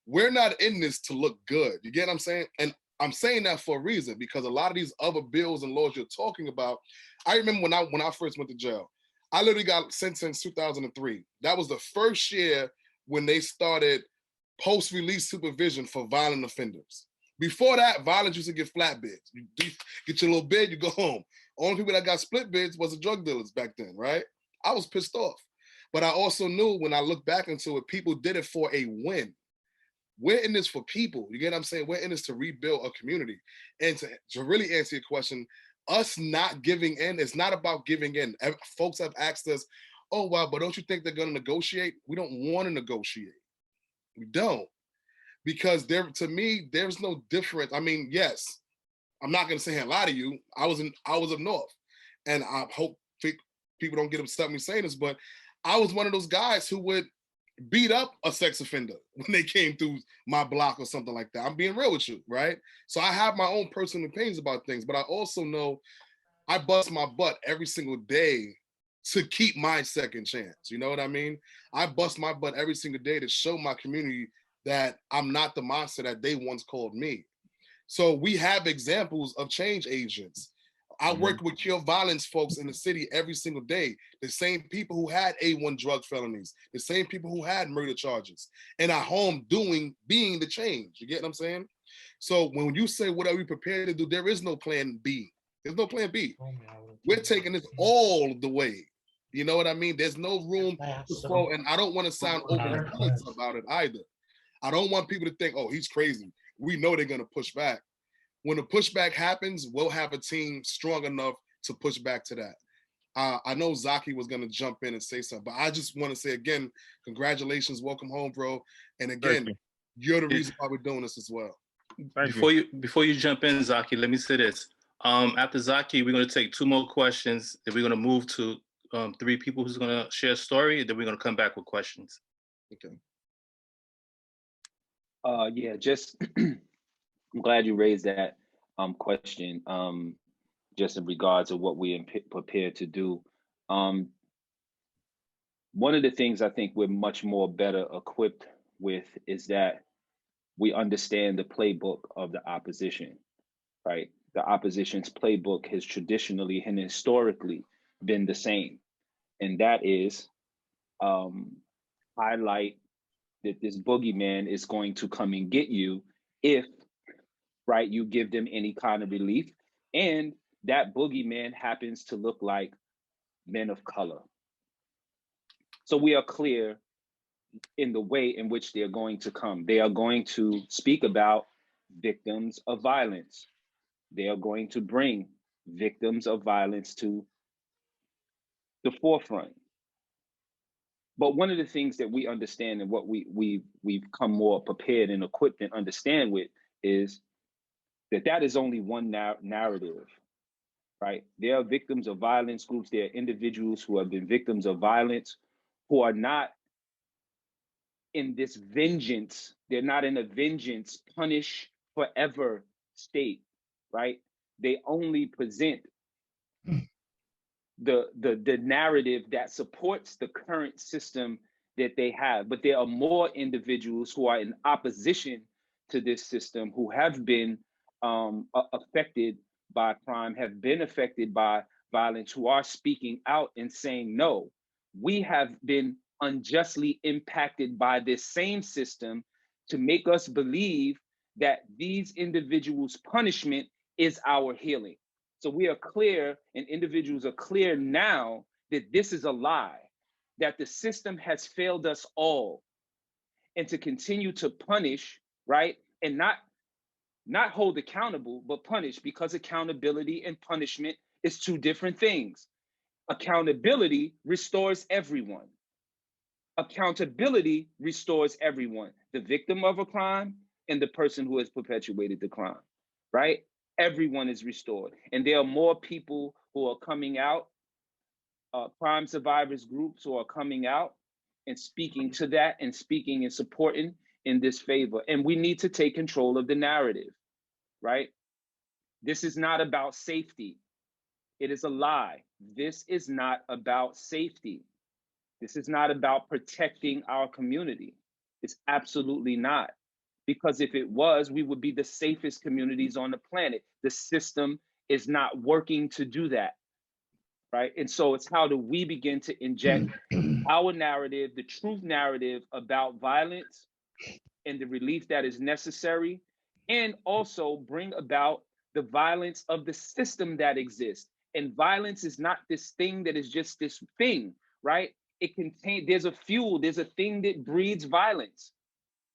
We're not in this to look good. You get what I'm saying? And I'm saying that for a reason, because a lot of these other bills and laws you're talking about, I remember when I first went to jail, I literally got sentenced in 2003. That was the first year when they started post-release supervision for violent offenders. Before that, violence used to get flat bids. You get your little bid, you go home. Only people that got split bids was the drug dealers back then, right? I was pissed off. But I also knew when I look back into it, people did it for a win. We're in this for people. You get what I'm saying? We're in this to rebuild a community. And to really answer your question, us not giving in, it's not about giving in. Folks have asked us, oh, wow, but don't you think they're going to negotiate? We don't want to negotiate. We don't. Because to me, there's no difference. I mean, yes, I'm not going to say a lie to you. I was up north. And I hope people don't get upset with me saying this, but I was one of those guys who would beat up a sex offender when they came through my block or something like that. I'm being real with you, right? So I have my own personal opinions about things, but I also know I bust my butt every single day to keep my second chance. You know what I mean? I bust my butt every single day to show my community that I'm not the monster that they once called me. So we have examples of change agents. I work with kill violence folks in the city every single day. The same people who had A1 drug felonies, the same people who had murder charges, and at home being the change. You get what I'm saying? So when you say what are we prepared to do, there is no plan B. There's no plan B. We're taking this all the way. You know what I mean? There's no room to slow, and I don't want to sound overzealous about it either. I don't want people to think, oh, he's crazy. We know they're going to push back. When the pushback happens, we'll have a team strong enough to push back to that. I know Zaki was going to jump in and say something, but I just want to say again, congratulations, welcome home, bro. And again, you're the reason why we're doing this as well. Before you jump in, Zaki, let me say this. After Zaki, we're going to take 2 more questions. Then we're going to move to 3 people who's going to share a story, and then we're going to come back with questions. Okay. Yeah, just I'm glad you raised that question. Just in regards to what we prepared to do. One of the things I think we're much more better equipped with is that we understand the playbook of the opposition, right? The opposition's playbook has traditionally and historically been the same. And that is highlight that this boogeyman is going to come and get you if, right, you give them any kind of relief. And that boogeyman happens to look like men of color. So we are clear in the way in which they're going to come. They are going to speak about victims of violence. They are going to bring victims of violence to the forefront. But one of the things that we understand and what we've come more prepared and equipped and understand with is that is only one narrative, right? There are victims of violence groups. There are individuals who have been victims of violence who are not in this vengeance. They're not in a vengeance, punish forever state, right? They only present the narrative that supports the current system that they have. But there are more individuals who are in opposition to this system, who have been affected by crime, have been affected by violence, who are speaking out and saying, no, we have been unjustly impacted by this same system to make us believe that these individuals' punishment is our healing. So we are clear, and individuals are clear now that this is a lie, that the system has failed us all, and to continue to punish, right? And not hold accountable, but punish, because accountability and punishment is two different things. Accountability restores everyone. Accountability restores everyone, the victim of a crime and the person who has perpetuated the crime, right? Everyone is restored. And there are more people who are coming out, crime survivors groups who are coming out and speaking to that and speaking and supporting in this favor. And we need to take control of the narrative, right? This is not about safety. It is a lie. This is not about safety. This is not about protecting our community. It's absolutely not. Because if it was, we would be the safest communities on the planet. The system is not working to do that, right? And so it's how do we begin to inject our narrative, the truth narrative about violence and the relief that is necessary, and also bring about the violence of the system that exists. And violence is not this thing that is just this thing, right? There's a fuel, there's a thing that breeds violence.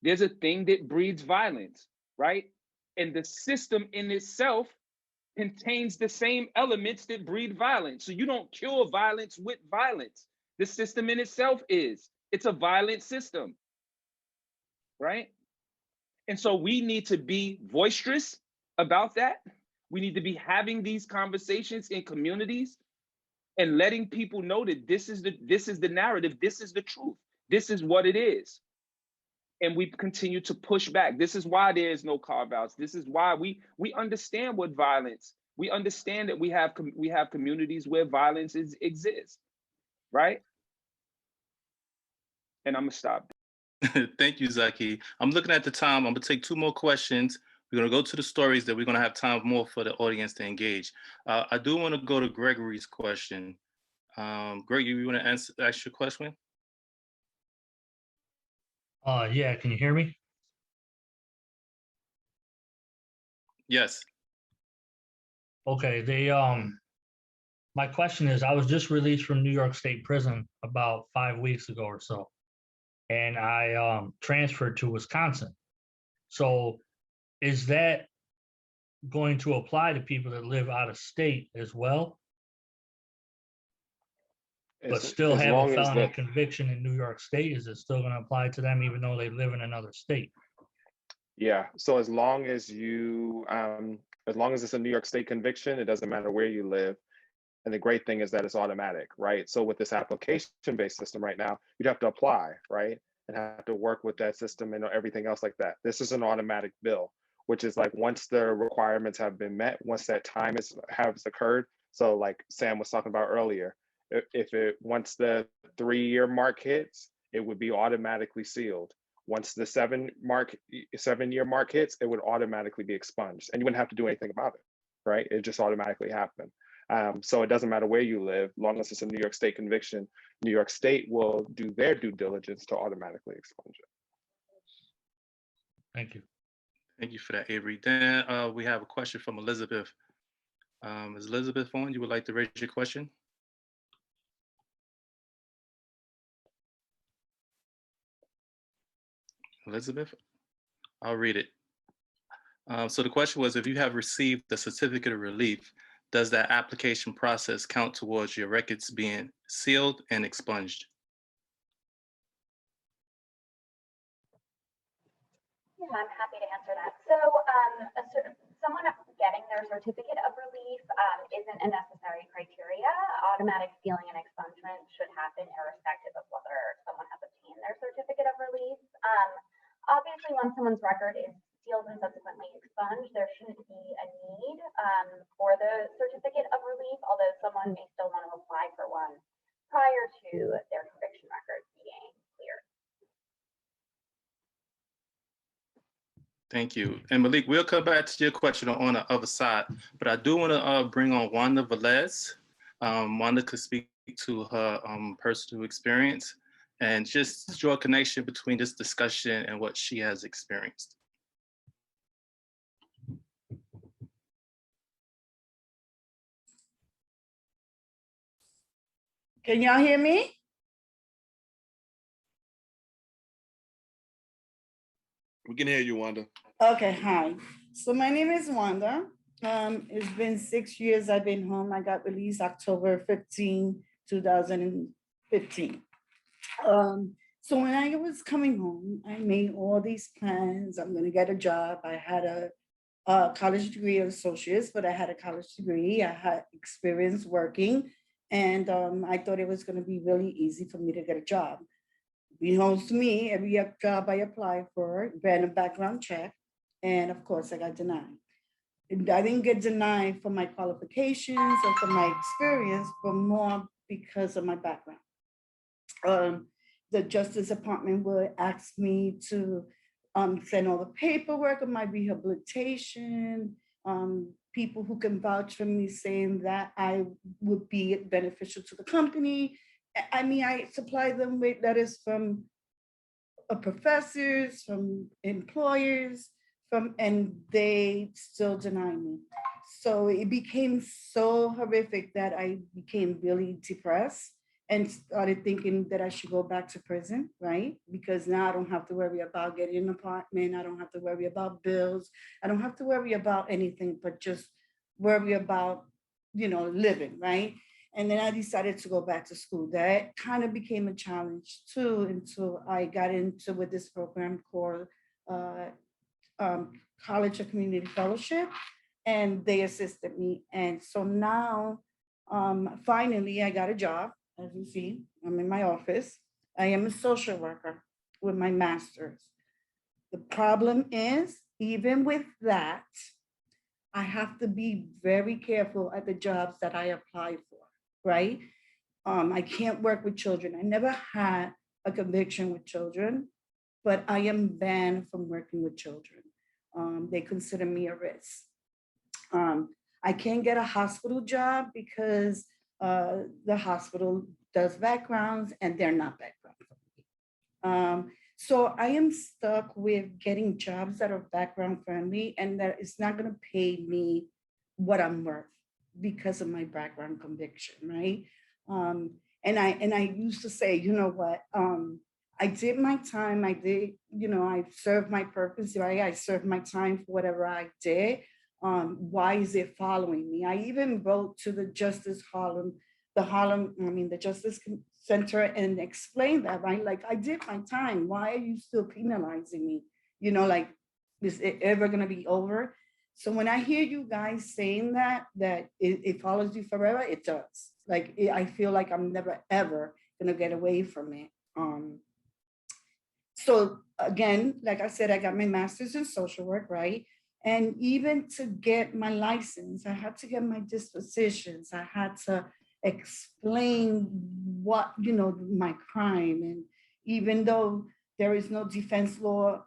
There's a thing that breeds violence, right? And the system in itself contains the same elements that breed violence. So you don't cure violence with violence. The system in itself it's a violent system, right? And so we need to be boisterous about that. We need to be having these conversations in communities and letting people know that this is the narrative, this is the truth, this is what it is. And we continue to push back. This is why there is no carve-outs. This is why we understand what violence. We understand that we have communities where violence exists, right? And I'm gonna stop. Thank you, Zaki. I'm looking at the time. I'm gonna take two more questions. We're gonna go to the stories that we're gonna have time more for the audience to engage. I do want to go to Gregory's question. Greg, you want to ask your question? Yeah, can you hear me? Yes. Okay, my question is, I was just released from New York State Prison about 5 weeks ago or so, and I transferred to Wisconsin. So is that going to apply to people that live out of state as well, but still have a felony conviction in New York State? Is it still going to apply to them even though they live in another state? Yeah, so as long as it's a New York State conviction, it doesn't matter where you live. And the great thing is that it's automatic, right? So with this application-based system right now, you'd have to apply, right? And have to work with that system and everything else like that. This is an automatic bill, which is like once the requirements have been met, once that time has occurred. So like Sam was talking about earlier, once the 3-year mark hits, it would be automatically sealed. Once the 7-year mark hits, it would automatically be expunged, and you wouldn't have to do anything about it, right? It just automatically happened. So it doesn't matter where you live, long as it's a New York State conviction, New York State will do their due diligence to automatically expunge it. Thank you. Thank you for that, Avery. Then we have a question from Elizabeth. Is Elizabeth on? You would like to raise your question? Elizabeth, I'll read it. So the question was, if you have received the certificate of relief, does that application process count towards your records being sealed and expunged? Yeah, I'm happy to answer that. So someone getting their certificate of relief isn't a necessary criteria. Automatic sealing and expungement should happen irrespective of whether someone has obtained their certificate of relief. Obviously, when someone's record is sealed and subsequently expunged, there shouldn't be a need for the certificate of relief, although someone may still want to apply for one prior to their conviction record being cleared. Thank you. And Malik, we'll come back to your question on the other side, but I do want to bring on Wanda Velez. Wanda could speak to her personal experience and just draw a connection between this discussion and what she has experienced. Can y'all hear me? We can hear you, Wanda. Okay, hi. So my name is Wanda. It's been 6 years I've been home. I got released October 15, 2015. So when I was coming home, I made all these plans. I'm gonna get a job. I had a college degree of associates, but I had a college degree. I had experience working, and I thought it was gonna be really easy for me to get a job. Beknownst to me, every job I applied for ran a background check, and of course I got denied. And I didn't get denied for my qualifications or for my experience, but more because of my background. The Justice Department would ask me to send all the paperwork of my rehabilitation, people who can vouch for me saying that I would be beneficial to the company. I mean, I supply them with letters from professors, from employers, and they still deny me. So it became so horrific that I became really depressed and started thinking that I should go back to prison, right? Because now I don't have to worry about getting an apartment. I don't have to worry about bills. I don't have to worry about anything, but just worry about, living, right? And then I decided to go back to school. That kind of became a challenge too, until I got into with this program called College of Community Fellowship, and they assisted me. And so now, finally, I got a job. As you see, I'm in my office. I am a social worker with my master's. The problem is, even with that, I have to be very careful at the jobs that I apply for, right? I can't work with children. I never had a conviction with children, but I am banned from working with children. They consider me a risk. I can't get a hospital job because the hospital does backgrounds and they're not background friendly. So I am stuck with getting jobs that are background friendly and that it's not going to pay me what I'm worth because of my background conviction, right? And I used to say, you know what? I did my time. I did, I served my purpose, right? I served my time for whatever I did. Why is it following me? I even wrote to the Justice Center and explained that, right? Like, I did my time. Why are you still penalizing me? Is it ever gonna be over? So when I hear you guys saying that it follows you forever, it does. I feel like I'm never, ever gonna get away from it. So again, like I said, I got my master's in social work, right? And even to get my license, I had to get my dispositions. I had to explain what, my crime. And even though there is no defense law,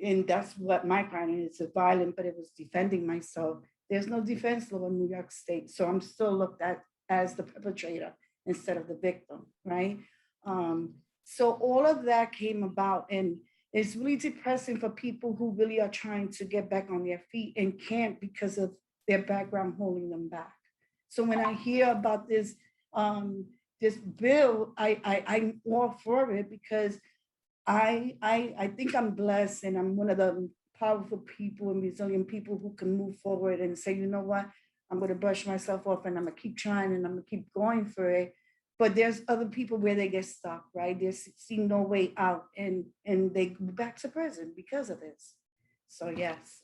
and that's what my crime is, it's violent, but it was defending myself. There's no defense law in New York State. So I'm still looked at as the perpetrator instead of the victim, right? So all of that came about, and it's really depressing for people who really are trying to get back on their feet and can't because of their background holding them back. So when I hear about this bill, I'm all for it because I think I'm blessed, and I'm one of the powerful people and resilient people who can move forward and say, you know what, I'm going to brush myself off and I'm going to keep trying and I'm going to keep going for it. But there's other people where they get stuck, right? They see no way out, and they go back to prison because of this. So yes.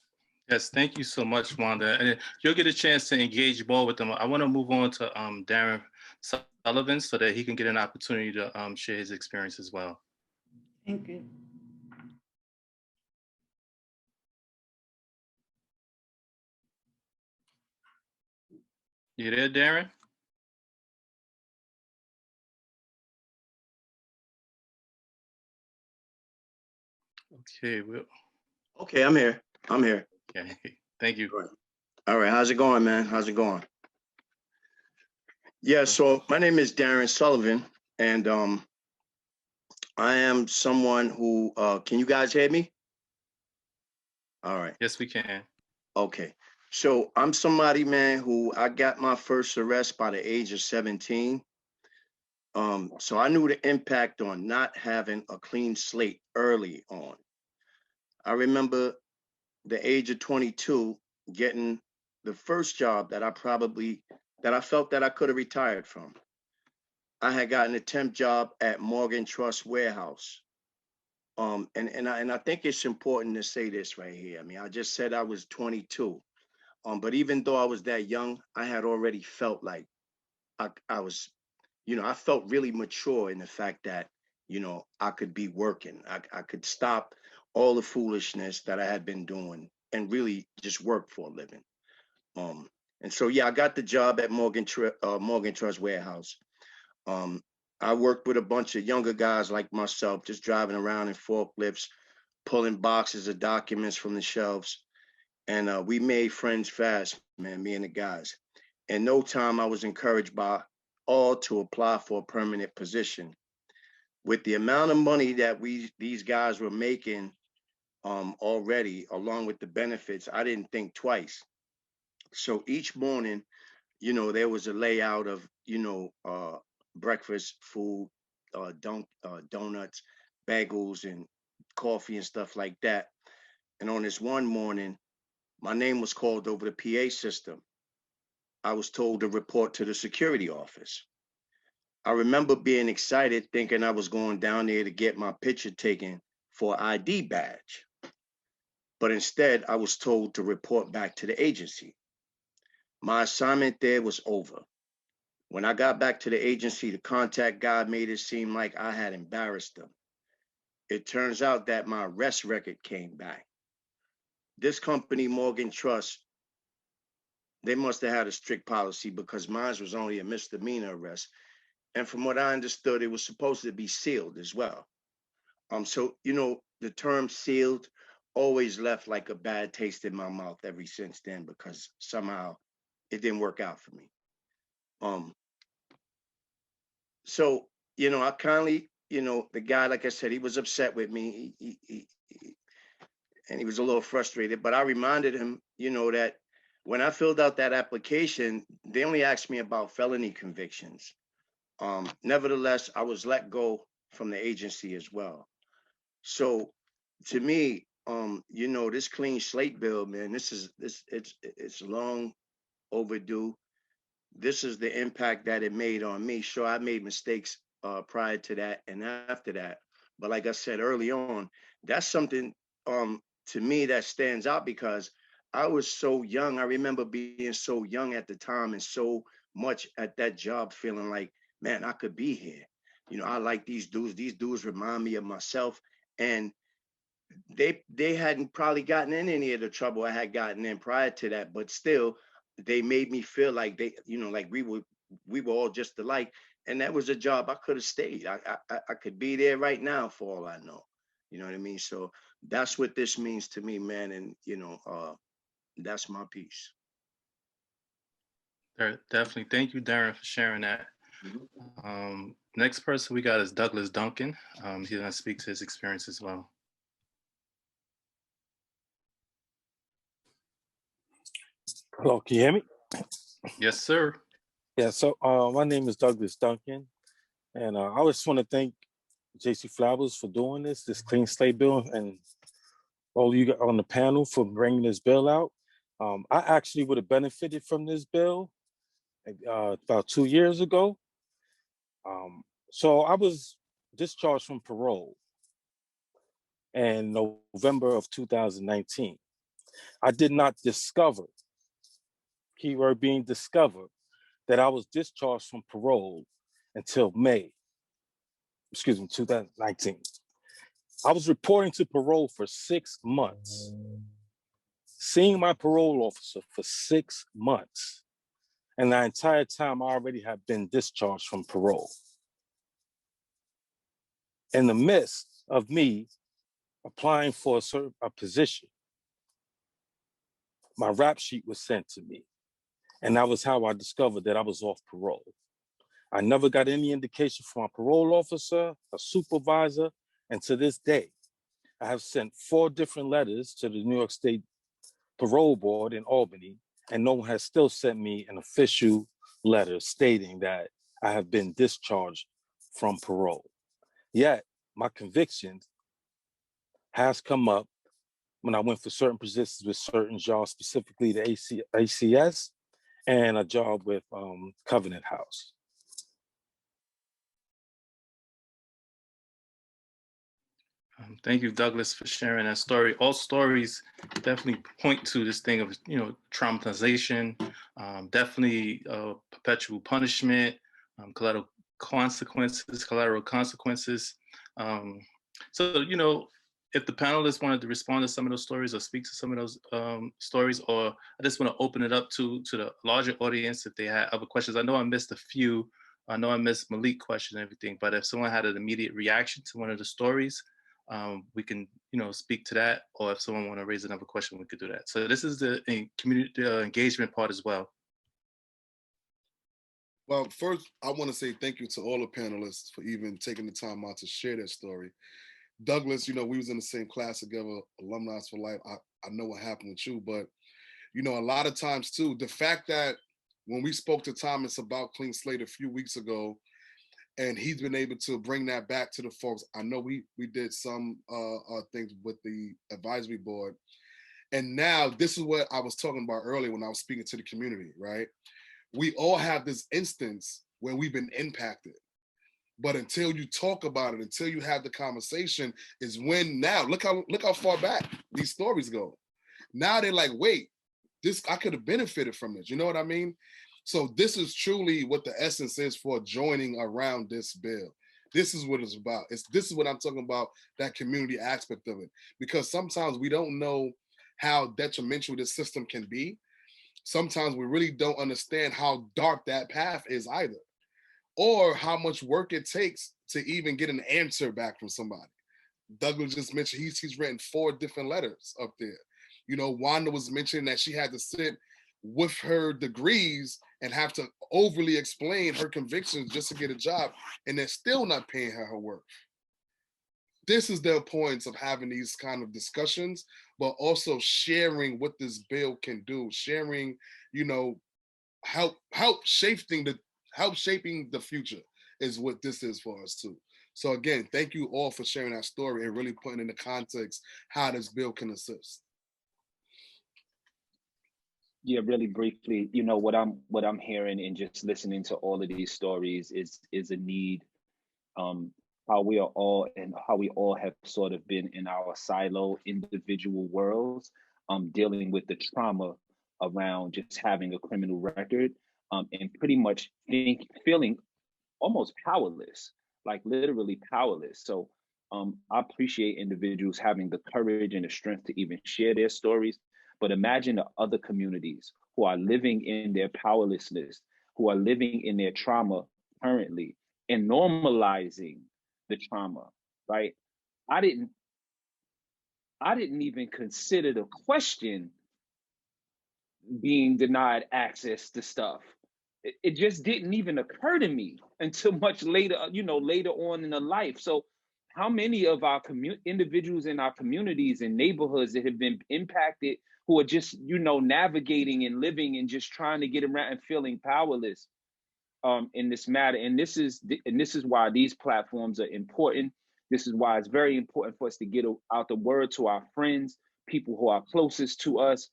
Yes, thank you so much, Wanda. And you'll get a chance to engage more with them. I want to move on to Darren Sullivan so that he can get an opportunity to share his experience as well. Thank you. You there, Darren? Okay, Okay, I'm here. okay, thank you. All right, how's it going, man? How's it going? Yeah, so my name is Darren Sullivan, and I am someone who, can you guys hear me? All right. Yes, we can. Okay. So I'm somebody, man, who I got my first arrest by the age of 17. So I knew the impact on not having a clean slate early on. I remember the age of 22 getting the first job that I felt that I could have retired from. I had gotten a temp job at Morgan Trust Warehouse. And I think it's important to say this right here. I mean, I just said I was 22. But even though I was that young, I had already felt like I was, I felt really mature in the fact that, I could be working. I could stop all the foolishness that I had been doing and really just work for a living. And so, yeah, I got the job at Morgan Trust Warehouse. I worked with a bunch of younger guys like myself, just driving around in forklifts, pulling boxes of documents from the shelves. And we made friends fast, man, me and the guys. In no time, I was encouraged by all to apply for a permanent position. With the amount of money that these guys were making already, along with the benefits, I didn't think twice. So each morning, there was a layout of, breakfast food, donuts, bagels, and coffee and stuff like that. And on this one morning, my name was called over the PA system. I was told to report to the security office. I remember being excited, thinking I was going down there to get my picture taken for ID badge. But instead, I was told to report back to the agency. My assignment there was over. When I got back to the agency, the contact guy made it seem like I had embarrassed them. It turns out that my arrest record came back. This company, Morgan Trust, they must have had a strict policy because mine was only a misdemeanor arrest. And from what I understood, it was supposed to be sealed as well. So, the term sealed always left like a bad taste in my mouth ever since then, because somehow it didn't work out for me. So, I kindly, the guy, like I said, he was upset with me. And he was a little frustrated, but I reminded him, that when I filled out that application, they only asked me about felony convictions. Nevertheless, I was let go from the agency as well. So to me, this clean slate bill, man, it's long overdue. This is the impact that it made on me. Sure, I made mistakes prior to that and after that. But like I said early on, that's something to me that stands out because I was so young. I remember being so young at the time and so much at that job feeling like, man, I could be here. I like these dudes. These dudes remind me of myself. And they hadn't probably gotten in any of the trouble I had gotten in prior to that, but still they made me feel like like we were all just alike. And that was a job I could have stayed. I could be there right now for all I know. You know what I mean? So that's what this means to me, man. And that's my piece. Definitely. Thank you, Darren, for sharing that. Next person we got is Douglas Duncan. He's going to speak to his experience as well. Hello, can you hear me? Yes, sir. Yeah, so my name is Douglas Duncan, and I just want to thank J.C. Flowers for doing this clean slate bill, and all you got on the panel for bringing this bill out. I actually would have benefited from this bill about 2 years ago. So I was discharged from parole in November of 2019. I did not discover, keyword being discovered, that I was discharged from parole until May, 2019. I was reporting to parole for 6 months, seeing my parole officer for 6 months. And the entire time I already had been discharged from parole. In the midst of me applying for a position, my rap sheet was sent to me. And that was how I discovered that I was off parole. I never got any indication from a parole officer, a supervisor, and to this day, I have sent 4 different letters to the New York State Parole Board in Albany, and no one has still sent me an official letter stating that I have been discharged from parole. Yet, my conviction has come up when I went for certain positions with certain jobs, specifically the ACS and a job with Covenant House. Thank you, Douglas, for sharing that story. All stories definitely point to this thing of, traumatization, definitely perpetual punishment, collateral consequences. So, if the panelists wanted to respond to some of those stories or speak to some of those stories, or I just want to open it up to the larger audience if they had other questions. I know I missed a few. I know I missed Malik's question and everything, but if someone had an immediate reaction to one of the stories, we can, speak to that, or if someone want to raise another question, we could do that. So this is the community engagement part as well. Well, first, I want to say thank you to all the panelists for even taking the time out to share their story. Douglas, we was in the same class together, alumni for life. I know what happened with you, but, a lot of times too, the fact that when we spoke to Thomas about Clean Slate a few weeks ago, and he's been able to bring that back to the folks. I know we did some things with the advisory board. And now this is what I was talking about earlier when I was speaking to the community, right? We all have this instance where we've been impacted. But until you talk about it, until you have the conversation, is when now, look how far back these stories go. Now they're like, wait, I could have benefited from this. You know what I mean? So this is truly what the essence is for joining around this bill. This is what it's about. This is what I'm talking about, that community aspect of it. Because sometimes we don't know how detrimental this system can be. Sometimes we really don't understand how dark that path is either, or how much work it takes to even get an answer back from somebody. Douglas just mentioned he's written 4 different letters up there. Wanda was mentioning that she had to sit with her degrees and have to overly explain her convictions just to get a job, and they're still not paying her worth. This is the importance of having these kind of discussions, but also sharing what this bill can do, sharing, help shaping the future is what this is for us too. So again, thank you all for sharing that story and really putting into context how this bill can assist. Yeah, really briefly, what I'm hearing and just listening to all of these stories is a need, how we all have sort of been in our silo individual worlds, dealing with the trauma around just having a criminal record, and pretty much feeling almost powerless, like literally powerless. So I appreciate individuals having the courage and the strength to even share their stories. But imagine the other communities who are living in their powerlessness, who are living in their trauma currently and normalizing the trauma, right? I didn't even consider the question being denied access to stuff. It just didn't even occur to me until much later, later on in the life. So how many of our individuals in our communities and neighborhoods that have been impacted, who are just, navigating and living and just trying to get around and feeling powerless in this matter. And this is why these platforms are important. This is why it's very important for us to get out the word to our friends, people who are closest to us,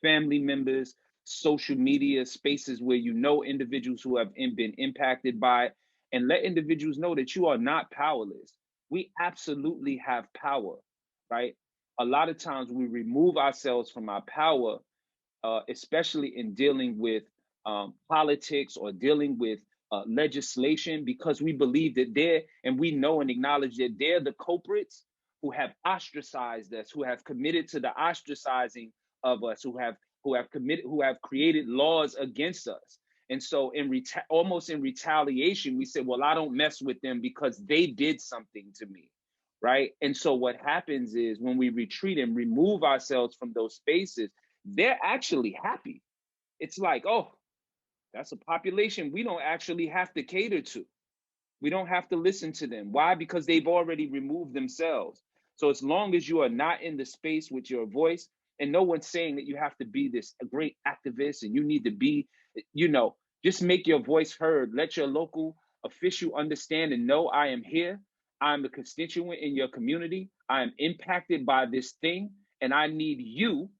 family members, social media spaces where you know individuals who have been impacted by it, and let individuals know that you are not powerless. We absolutely have power, right? A lot of times we remove ourselves from our power, especially in dealing with politics or dealing with legislation, because we believe that and we know and acknowledge that they're the culprits who have ostracized us, who have committed to the ostracizing of us, who have created laws against us. And so almost in retaliation, we say, well, I don't mess with them because they did something to me, right? And so what happens is when we retreat and remove ourselves from those spaces, they're actually happy. It's like, oh, that's a population we don't actually have to cater to. We don't have to listen to them. Why? Because they've already removed themselves. So as long as you are not in the space with your voice, and no one's saying that you have to be this great activist and you need to be, just make your voice heard. Let your local official understand and know I am here. I'm a constituent in your community. I am impacted by this thing, and I need you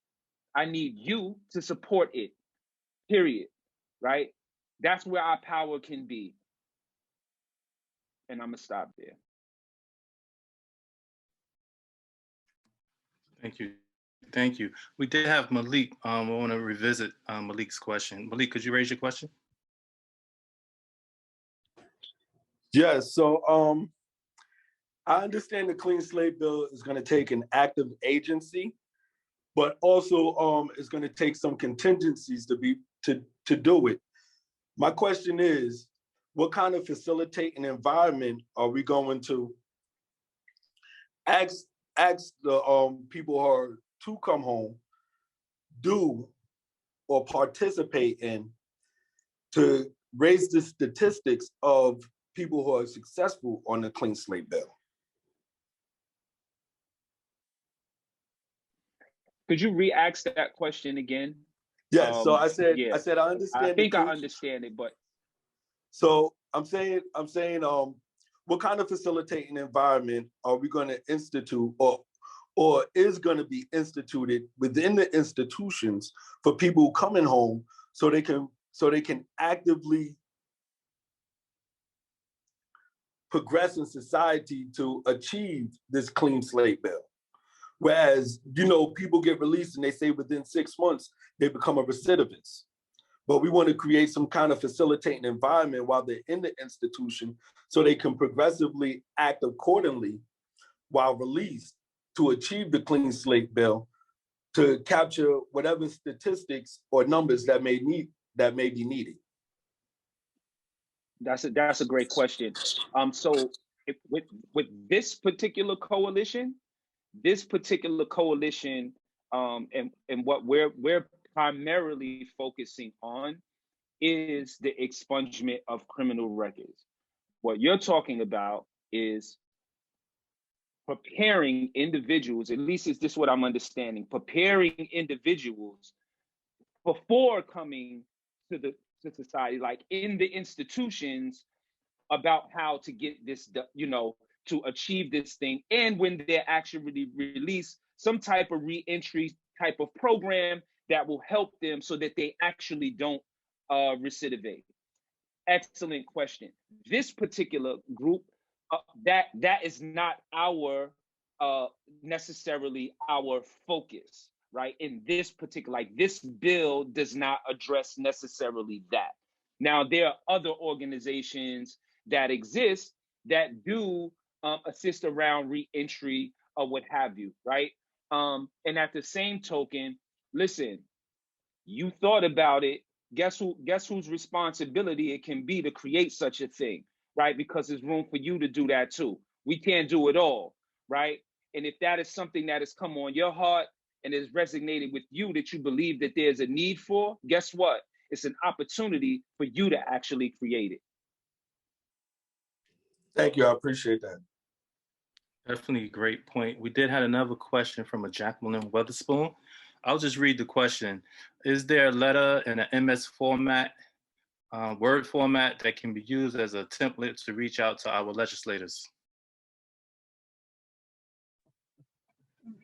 to support it, period, right? That's where our power can be. And I'm gonna stop there. Thank you. Thank you. We did have Malik. I want to revisit Malik's question. Malik, could you raise your question? Yes, so I understand the Clean Slate Bill is going to take an active agency, but also it's going to take some contingencies to do it. My question is, what kind of facilitating environment are we going to ask the people who are to come home do or participate in to raise the statistics of people who are successful on the Clean Slate Bill? Could you re-ask that question again? Yes. So I said I understand. I think I understand it, but so I'm saying, what kind of facilitating environment are we going to institute, or is going to be instituted within the institutions for people coming home, so they can actively progress in society to achieve this Clean Slate Bill? Whereas, people get released and they say within 6 months, they become a recidivist. But we want to create some kind of facilitating environment while they're in the institution so they can progressively act accordingly while released to achieve the Clean Slate Bill, to capture whatever statistics or numbers that may be needed. That's a great question. So with this particular coalition, and what we're primarily focusing on is the expungement of criminal records. What you're talking about is preparing individuals, at least is this what I'm understanding, preparing individuals before coming to society, like in the institutions, about how to get this, to achieve this thing. And when they're actually released, some type of re-entry type of program that will help them so that they actually don't recidivate. Excellent question. This particular group, that is not our necessarily our focus, right? In this particular, like this bill does not address necessarily that. Now, there are other organizations that exist that do assist around re-entry or what have you, right? And at the same token, listen, you thought about it. Guess whose responsibility it can be to create such a thing, right? Because there's room for you to do that too. We can't do it all, right? And if that is something that has come on your heart and has resonated with you, that you believe that there's a need for, guess what? It's an opportunity for you to actually create it. Thank you. I appreciate that. Definitely a great point. We did have another question from a Jacqueline Weatherspoon. I'll just read the question. Is there a letter in an MS format, Word format, that can be used as a template to reach out to our legislators?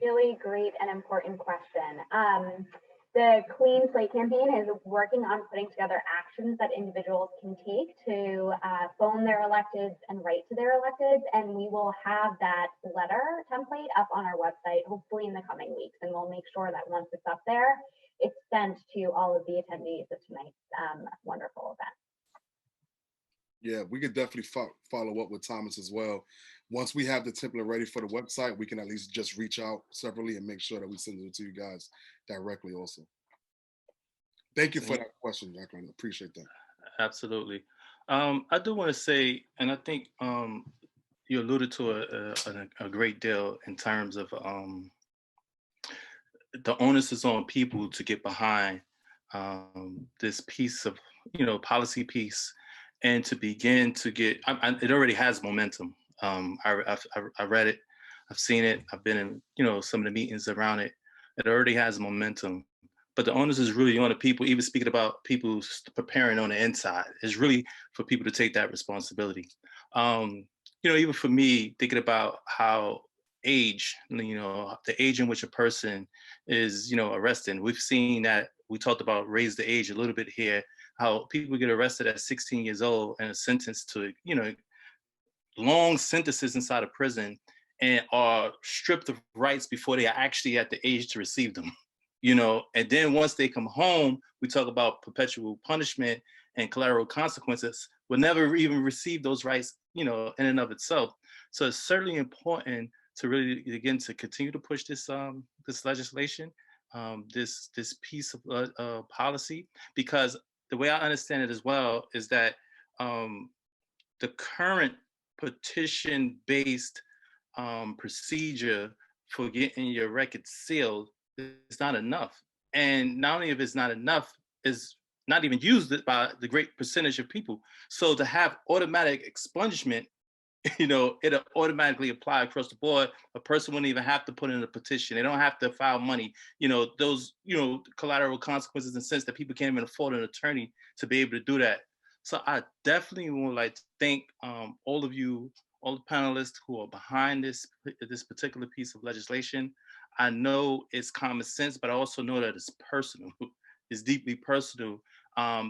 Really great and important question. The Clean Slate campaign is working on putting together actions that individuals can take to phone their electeds and write to their electeds. And we will have that letter template up on our website, hopefully in the coming weeks. And we'll make sure that once it's up there, it's sent to all of the attendees of tonight's wonderful event. Yeah, we could definitely follow up with Thomas as well. Once we have the template ready for the website, we can at least just reach out separately and make sure that we send it to you guys directly also. Thank you for that question, Jacqueline. Appreciate that. Absolutely. I do want to say, and I think you alluded to a great deal in terms of the onus is on people to get behind this piece of, policy piece, and to begin to get, it already has momentum. I read it, I've seen it, I've been in, some of the meetings around it. It already has momentum, but the onus is really on the people, even speaking about people preparing on the inside, is really for people to take that responsibility. Even for me, thinking about how age, the age in which a person is, arrested. We've seen that, we talked about raise the age a little bit here, how people get arrested at 16 years old and are sentenced to, long sentences inside of prison and are stripped of rights before they are actually at the age to receive them, and then once they come home, we talk about perpetual punishment and collateral consequences, will never even receive those rights, in and of itself. So it's certainly important to really, again, to continue to push this this legislation, this piece of policy, because the way I understand it as well is that the current petition-based procedure for getting your record sealed is not enough. And not only if it's not enough, is not even used by the great percentage of people. So to have automatic expungement, it'll automatically apply across the board. A person wouldn't even have to put in a petition. They don't have to file money. Those, collateral consequences, in the sense that people can't even afford an attorney to be able to do that. So I definitely would like to thank all of you, all the panelists who are behind this particular piece of legislation. I know it's common sense, but I also know that it's personal. It's deeply personal,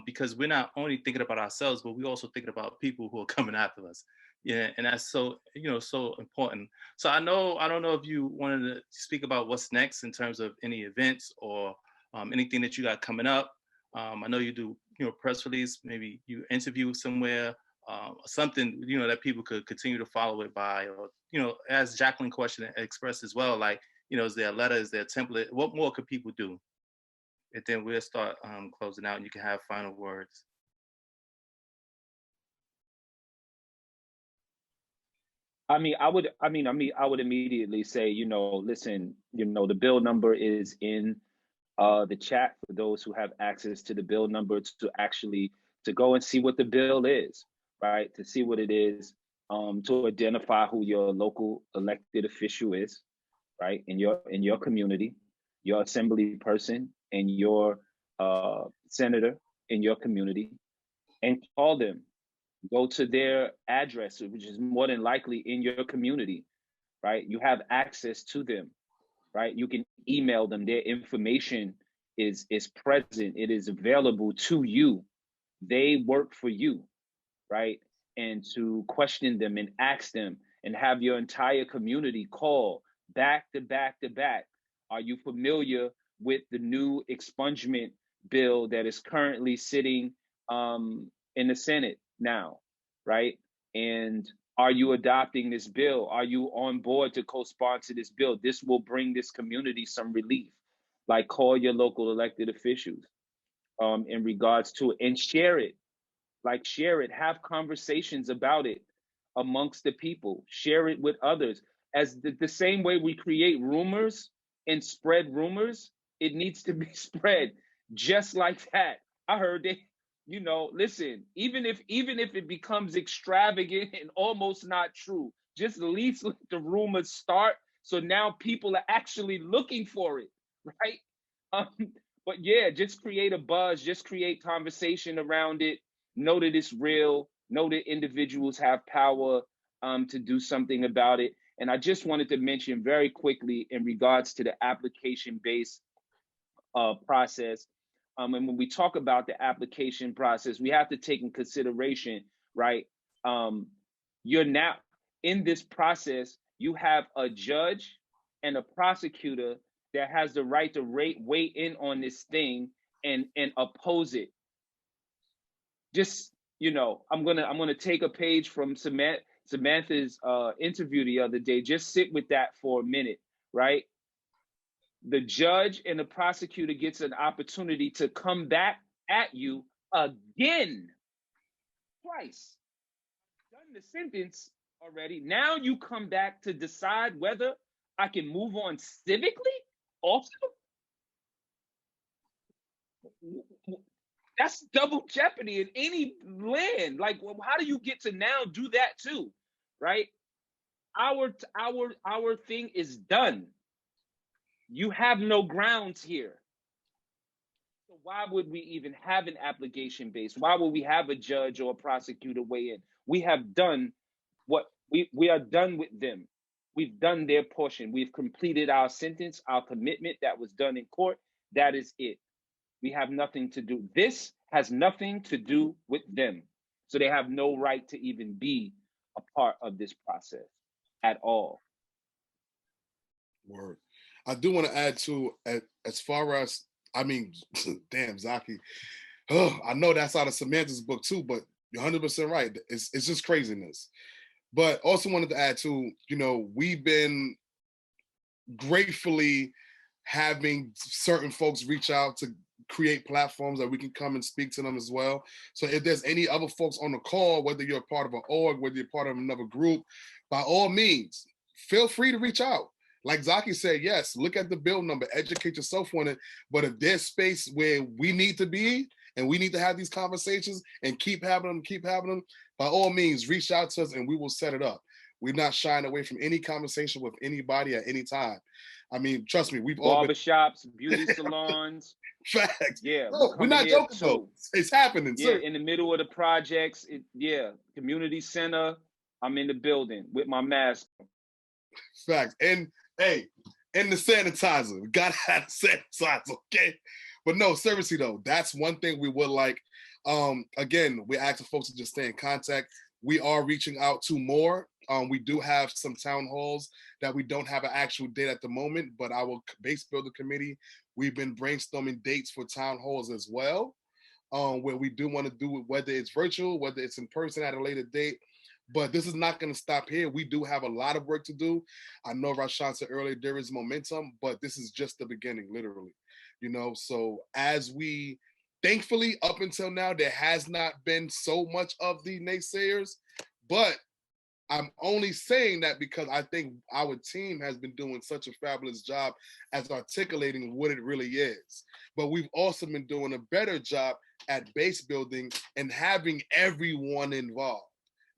because we're not only thinking about ourselves, but we're also thinking about people who are coming after us. Yeah, and that's so, so important. So I don't know if you wanted to speak about what's next in terms of any events or anything that you got coming up. I know you do, press release, maybe you interview somewhere, something, that people could continue to follow it by, or, as Jacqueline question expressed as well, like, is there a letter, is there a template? What more could people do? And then we'll start closing out and you can have final words. I would immediately say, listen, the bill number is in the chat for those who have access to the bill number to go and see what the bill is, right? To see what it is, to identify who your local elected official is, right? In your community, your assembly person and your senator in your community, and call them. Go to their address, which is more than likely in your community, right? You have access to them, right? You can email them. Their information is present. It is available to you. They work for you, right? And to question them and ask them and have your entire community call back to back to back. Are you familiar with the new expungement bill that is currently sitting in the Senate now, right? And are you adopting this bill? Are you on board to co-sponsor this bill? This will bring this community some relief. Like, call your local elected officials in regards to it, and share it. Like, share it, have conversations about it amongst the people, share it with others. As the same way we create rumors and spread rumors, it needs to be spread just like that. I heard that, listen, even if it becomes extravagant and almost not true, just at least let the rumors start, so now people are actually looking for it, right? But yeah, just create a buzz, just create conversation around it. Know that it's real, know that individuals have power to do something about it. And I just wanted to mention very quickly in regards to the application-based process. And when we talk about the application process, we have to take in consideration, right? You're now in this process, you have a judge and a prosecutor that has the right to weigh in on this thing and oppose it. Just, you know, I'm gonna take a page from Samantha's interview the other day. Just sit with that for a minute, right? The judge and the prosecutor gets an opportunity to come back at you again, twice. Done the sentence already. Now you come back to decide whether I can move on civically also. That's double jeopardy in any land. Like, well, how do you get to now do that too, right? Our thing is done. You have no grounds here. So why would we even have an application base? Why would we have a judge or a prosecutor weigh in? We have done what we are done with them. We've done their portion. We've completed our sentence, our commitment that was done in court. That is it. We have nothing to do. This has nothing to do with them. So they have no right to even be a part of this process at all. Word. I do want to add to, as far as, I mean, damn, Zaki. Oh, I know that's out of Samantha's book too, but you're 100% right. It's just craziness. But also wanted to add to, you know, we've been gratefully having certain folks reach out to create platforms that we can come and speak to them as well. So if there's any other folks on the call, whether you're a part of an org, whether you're part of another group, by all means, feel free to reach out. Like Zaki said, yes, look at the bill number, educate yourself on it. But if there's space where we need to be and we need to have these conversations and keep having them, by all means, reach out to us and we will set it up. We're not shying away from any conversation with anybody at any time. I mean, trust me, we've all been barbershops, beauty salons. Facts. Yeah, no, we're not joking though. It's happening. Yeah, sir. In the middle of the projects. Community center. I'm in the building with my mask. Facts. And hey, and the sanitizer. We gotta have the sanitizer, okay? But no, seriously though, that's one thing we would like. Again, we're asking folks to just stay in contact. We are reaching out to more. We do have some town halls that we don't have an actual date at the moment, but our base builder committee, we've been brainstorming dates for town halls as well, where we do want to do it, whether it's virtual, whether it's in person at a later date. But this is not going to stop here. We do have a lot of work to do. I know Rahson said earlier, there is momentum, but this is just the beginning, literally. You know, so as we, thankfully, up until now, there has not been so much of the naysayers, but I'm only saying that because I think our team has been doing such a fabulous job as articulating what it really is. But we've also been doing a better job at base building and having everyone involved,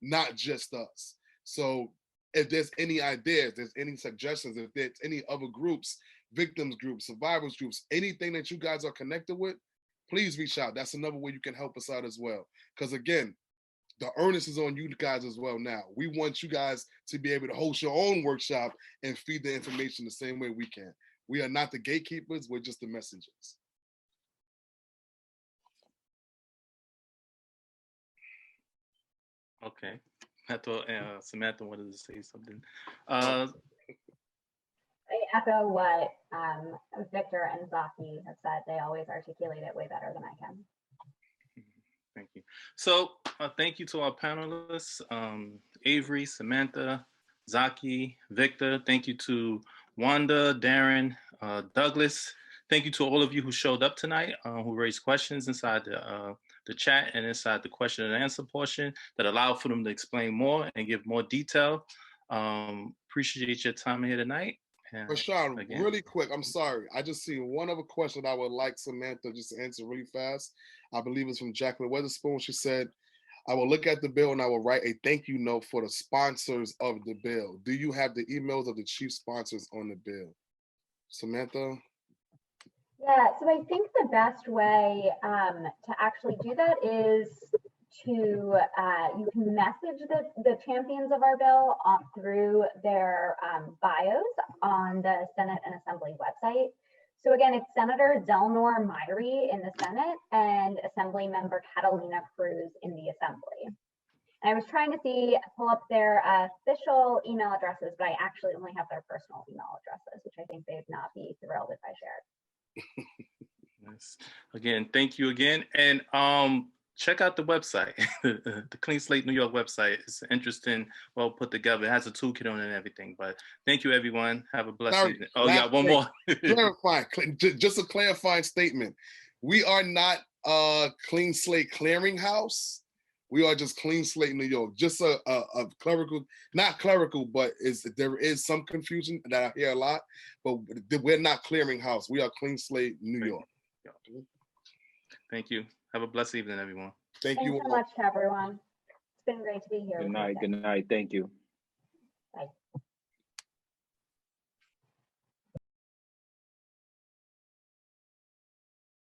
not just us. So if there's any ideas, there's any suggestions, if there's any other groups, victims groups, survivors groups, anything that you guys are connected with, please reach out. That's another way you can help us out as well. Because again, the earnest is on you guys as well now. We want you guys to be able to host your own workshop and feed the information the same way we can. We are not the gatekeepers, we're just the messengers. Okay. I thought Samantha wanted to say something. I echo what Victor and Zaki have said. They always articulate it way better than I can. Thank you. So thank you to our panelists, Avery, Samantha, Zaki, Victor. Thank you to Wanda, Darren, Douglas. Thank you to all of you who showed up tonight, who raised questions inside the chat and inside the question and answer portion that allowed for them to explain more and give more detail. Appreciate your time here tonight. Rahson, really quick, I'm sorry. I just see one other question I would like Samantha just to answer really fast. I believe it's from Jacqueline Weatherspoon. She said, I will look at the bill and I will write a thank you note for the sponsors of the bill. Do you have the emails of the chief sponsors on the bill? Samantha? Yeah, so I think the best way to actually do that is you can message the champions of our bill through their bios on the Senate and Assembly website. So again, it's Senator Delnor Myrie in the Senate and Assembly Member Catalina Cruz in the Assembly. And I was trying to pull up their official email addresses, but I actually only have their personal email addresses, which I think they'd not be thrilled if I shared. Yes. Again, thank you again. And check out the website, the Clean Slate New York website. It's interesting, well put together. It has a toolkit on it and everything. But thank you, everyone. Have a blessed evening. Oh, yeah, one more. Just a clarifying statement. We are not Clean Slate Clearinghouse. We are just Clean Slate New York. Just a clerical, not clerical, but there is some confusion that I hear a lot. But we're not Clearinghouse. We are Clean Slate New York. Thank you. Have a blessed evening, everyone. Thanks so much, everyone. It's been great to be here. Good night. Good night. Thank you. Bye.